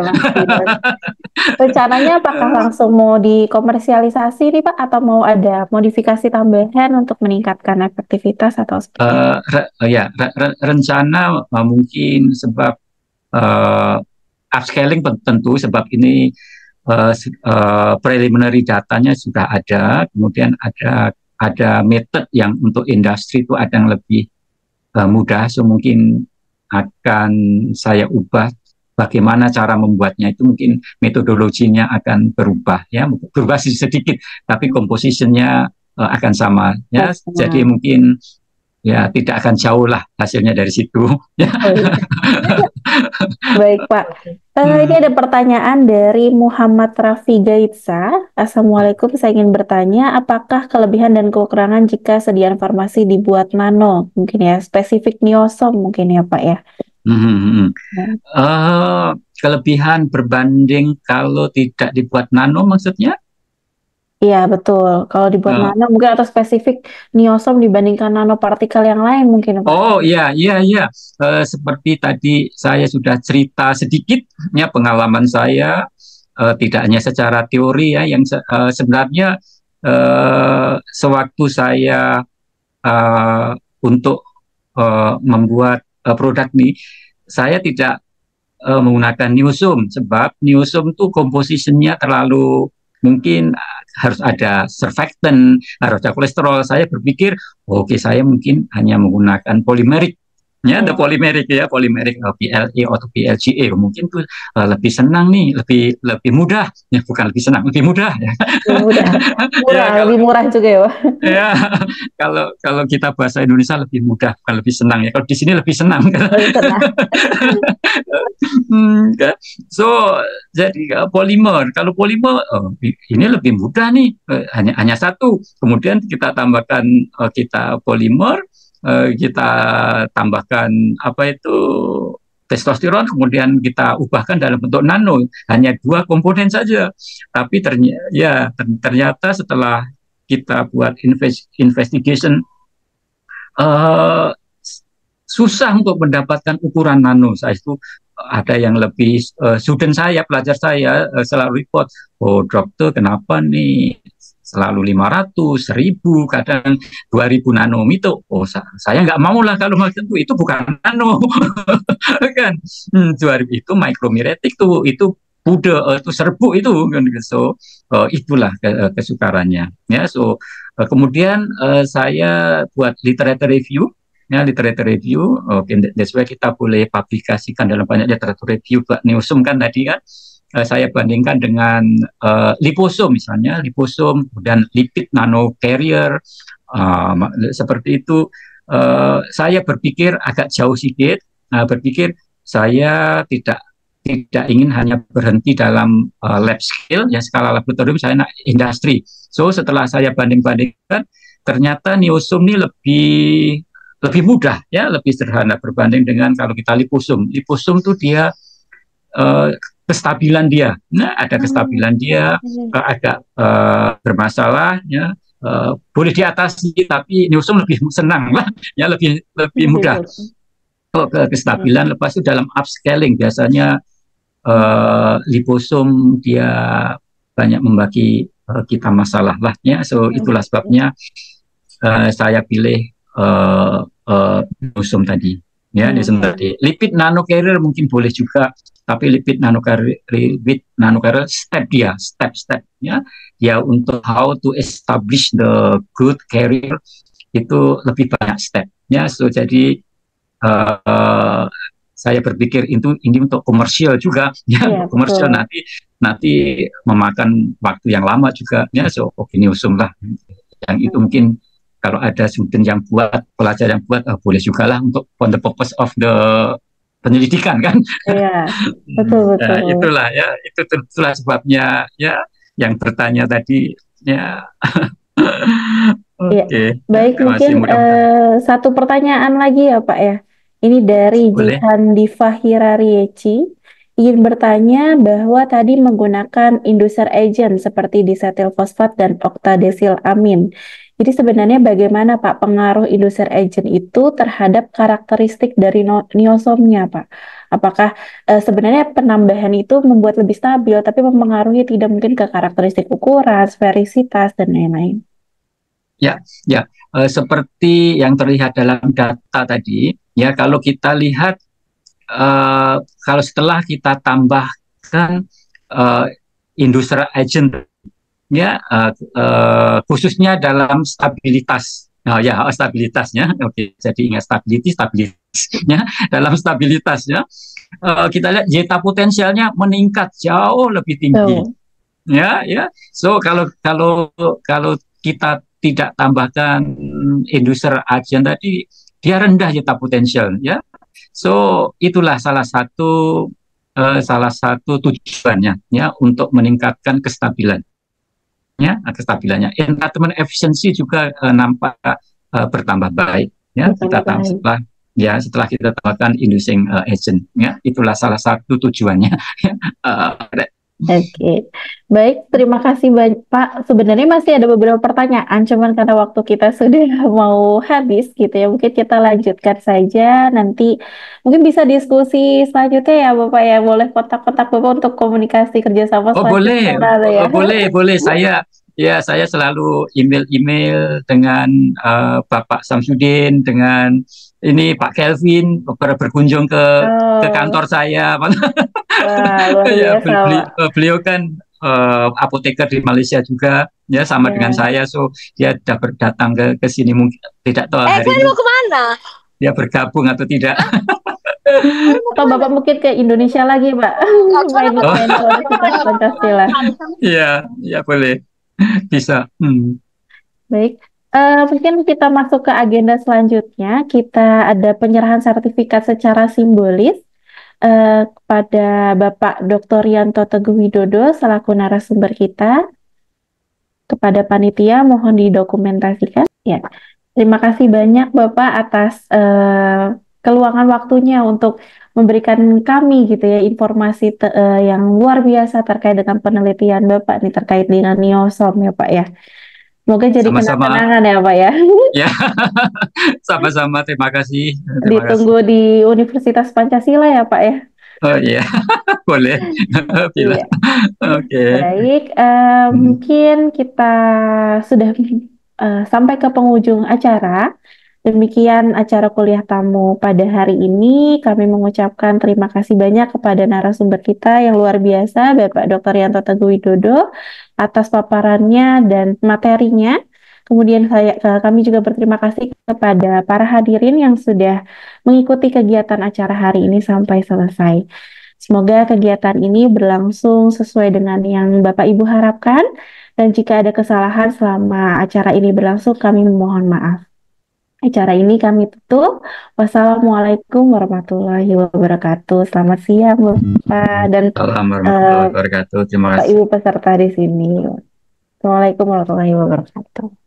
Rencananya apakah langsung mau dikomersialisasi nih Pak, atau mau ada modifikasi tambahan untuk meningkatkan efektivitas atau seperti rencana mungkin sebab upscaling tentu sebab ini preliminary datanya sudah ada, kemudian ada metode yang untuk industri itu ada yang lebih mudah, so mungkin akan saya ubah bagaimana cara membuatnya, itu mungkin metodologinya akan berubah, ya, berubah sedikit tapi compositionnya akan sama, ya. Jadi mungkin ya tidak akan jauh lah hasilnya dari situ. Baik Pak. Ini ada pertanyaan dari Muhammad Rafi Gaitsa. Assalamualaikum, saya ingin bertanya, apakah kelebihan dan kekurangan jika sediaan farmasi dibuat nano? Mungkin ya, spesifik niosom mungkin ya Pak ya. Kelebihan berbanding kalau tidak dibuat nano maksudnya? Iya betul. Kalau dibuat nano mungkin atau spesifik niosom dibandingkan nanopartikel yang lain mungkin Pak. Oh iya. Seperti tadi saya sudah cerita sedikit ya pengalaman saya, tidak hanya secara teori ya, yang sebenarnya sewaktu saya untuk membuat produk ini, saya tidak menggunakan niosom sebab niosom itu komposisinya terlalu mungkin harus ada surfactant, harus ada kolesterol. Saya berpikir, oke, saya mungkin hanya menggunakan polimerik. Ya, ada polimerik ya, polimerik PLA atau PLGA. Mungkin tuh lebih senang nih, lebih mudah. Ya, bukan lebih senang, lebih mudah. Ya. Lebih murah juga ya, Pak. Ya, kalau kita bahasa Indonesia lebih mudah, bukan lebih senang ya. Kalau di sini lebih senang. So jadi polimer. Kalau polimer ini lebih mudah nih, hanya satu. Kemudian kita tambahkan kita polimer, kita tambahkan testosteron, kemudian kita ubahkan dalam bentuk nano, hanya 2 komponen saja. Tapi ternyata setelah kita buat investigation, susah untuk mendapatkan ukuran nano. Saya itu ada yang lebih student saya, pelajar saya selalu report, oh dokter kenapa nih selalu 500, 1000, kadang 2000 nanometer. Oh saya nggak mau lah kalau maksud itu bukan nano. Kan 2000 itu micromeretic tuh, itu bude itu serbuk itu kan. So itulah kesukarannya ya. So kemudian saya buat literature review. Ya, literature review, that's why kita boleh publikasikan dalam banyak literature review buat niosom kan tadi kan. Saya bandingkan dengan liposom misalnya, liposom dan lipid nano carrier, seperti itu. Saya berpikir agak jauh sedikit, berpikir saya tidak ingin hanya berhenti dalam lab scale, ya skala laboratorium, saya nak industri. So setelah saya banding-bandingkan, ternyata niosom ini lebih mudah ya, lebih sederhana berbanding dengan kalau kita liposom. Liposom tuh dia kestabilan dia, ada kestabilan dia agak bermasalah ya, boleh diatasi, tapi niosom lebih senang lah ya, lebih mudah. Kestabilan lepas itu dalam upscaling biasanya liposom dia banyak membagi kita masalah lah ya. So itulah sebabnya saya pilih niosom tadi ya. Niosom tadi, lipid nano carrier mungkin boleh juga tapi lipid nanocarrier step-stepnya ya untuk how to establish the good carrier itu lebih banyak stepnya. So jadi saya berpikir ini untuk komersial juga ya, komersial nanti memakan waktu yang lama juga ya. So Oxeniosum lah yang itu mungkin kalau ada student yang buat, pelajar yang buat, boleh juga lah untuk on the purpose of the penyelidikan kan. Iya, betul. Itulah ya, itulah sebabnya ya yang bertanya tadi ya. Oke. Baik, mungkin satu pertanyaan lagi ya Pak ya. Ini dari Jihan Diva Hirarieci. Ingin bertanya bahwa tadi menggunakan inducer agent seperti disetil fosfat dan oktadesil amin. Jadi sebenarnya bagaimana Pak pengaruh inducer agent itu terhadap karakteristik dari niosomnya Pak? Apakah sebenarnya penambahan itu membuat lebih stabil, tapi mempengaruhi tidak mungkin ke karakteristik ukuran, sferisitas, dan lain-lain? Ya, seperti yang terlihat dalam data tadi, ya kalau kita lihat, kalau setelah kita tambahkan inducer agent, ya khususnya dalam stabilitas, stabilitasnya, jadi ingat stabilitasnya dalam stabilitasnya, kita lihat zeta potensialnya meningkat jauh lebih tinggi, ya. So kalau kita tidak tambahkan inducer agent tadi, dia rendah zeta potensial, ya. So itulah salah satu tujuannya, ya, untuk meningkatkan kestabilan. Ya, kestabilannya. Entrainment efficiency juga nampak bertambah baik. Ya, setelah kita tambahkan inducing agent. Ya, itulah salah satu tujuannya. Oke, baik. Terima kasih Pak. Sebenarnya masih ada beberapa pertanyaan, cuman karena waktu kita sudah mau habis gitu ya, mungkin kita lanjutkan saja. Nanti mungkin bisa diskusi selanjutnya ya Bapak ya. Boleh kontak-kontak Bapak untuk komunikasi kerjasama selanjutnya. Boleh. Saya selalu email dengan Bapak Samsudin, dengan ini Pak Kelvin berkunjung ke kantor saya. Ya, beliau kan apoteker di Malaysia juga, ya, sama dengan saya. So dia sudah berdatang ke sini, mungkin tidak tahu hari ini mau kemana? Dia bergabung atau tidak. Atau Bapak mungkin ke Indonesia lagi, Pak? Main Pancasila. Iya, boleh. Bisa. Baik. Mungkin kita masuk ke agenda selanjutnya. Kita ada penyerahan sertifikat secara simbolis kepada Bapak Dr. Rianto Teguh Widodo selaku narasumber kita. Kepada panitia mohon didokumentasikan. Ya, terima kasih banyak Bapak atas keluangan waktunya untuk memberikan kami gitu ya informasi yang luar biasa terkait dengan penelitian Bapak nih terkait dengan niosom ya Pak ya. Semoga jadi kenang-kenangan ya Pak ya. Ya, sama-sama. Terima kasih. Ditunggu di Universitas Pancasila ya Pak ya. Oh iya, boleh. Bila. Oke. Baik, mungkin kita sudah sampai ke penghujung acara. Demikian acara kuliah tamu pada hari ini. Kami mengucapkan terima kasih banyak kepada narasumber kita yang luar biasa, Bapak Dr. Rianto Teguh Widodo, atas paparannya dan materinya. Kemudian kami juga berterima kasih kepada para hadirin yang sudah mengikuti kegiatan acara hari ini sampai selesai. Semoga kegiatan ini berlangsung sesuai dengan yang Bapak Ibu harapkan. Dan jika ada kesalahan selama acara ini berlangsung, kami memohon maaf. Acara ini kami tutup. Wassalamualaikum warahmatullahi wabarakatuh. Selamat siang Bapak dan warahmatullahi wabarakatuh. Terima kasih Bapak Ibu peserta di sini. Assalamualaikum warahmatullahi wabarakatuh.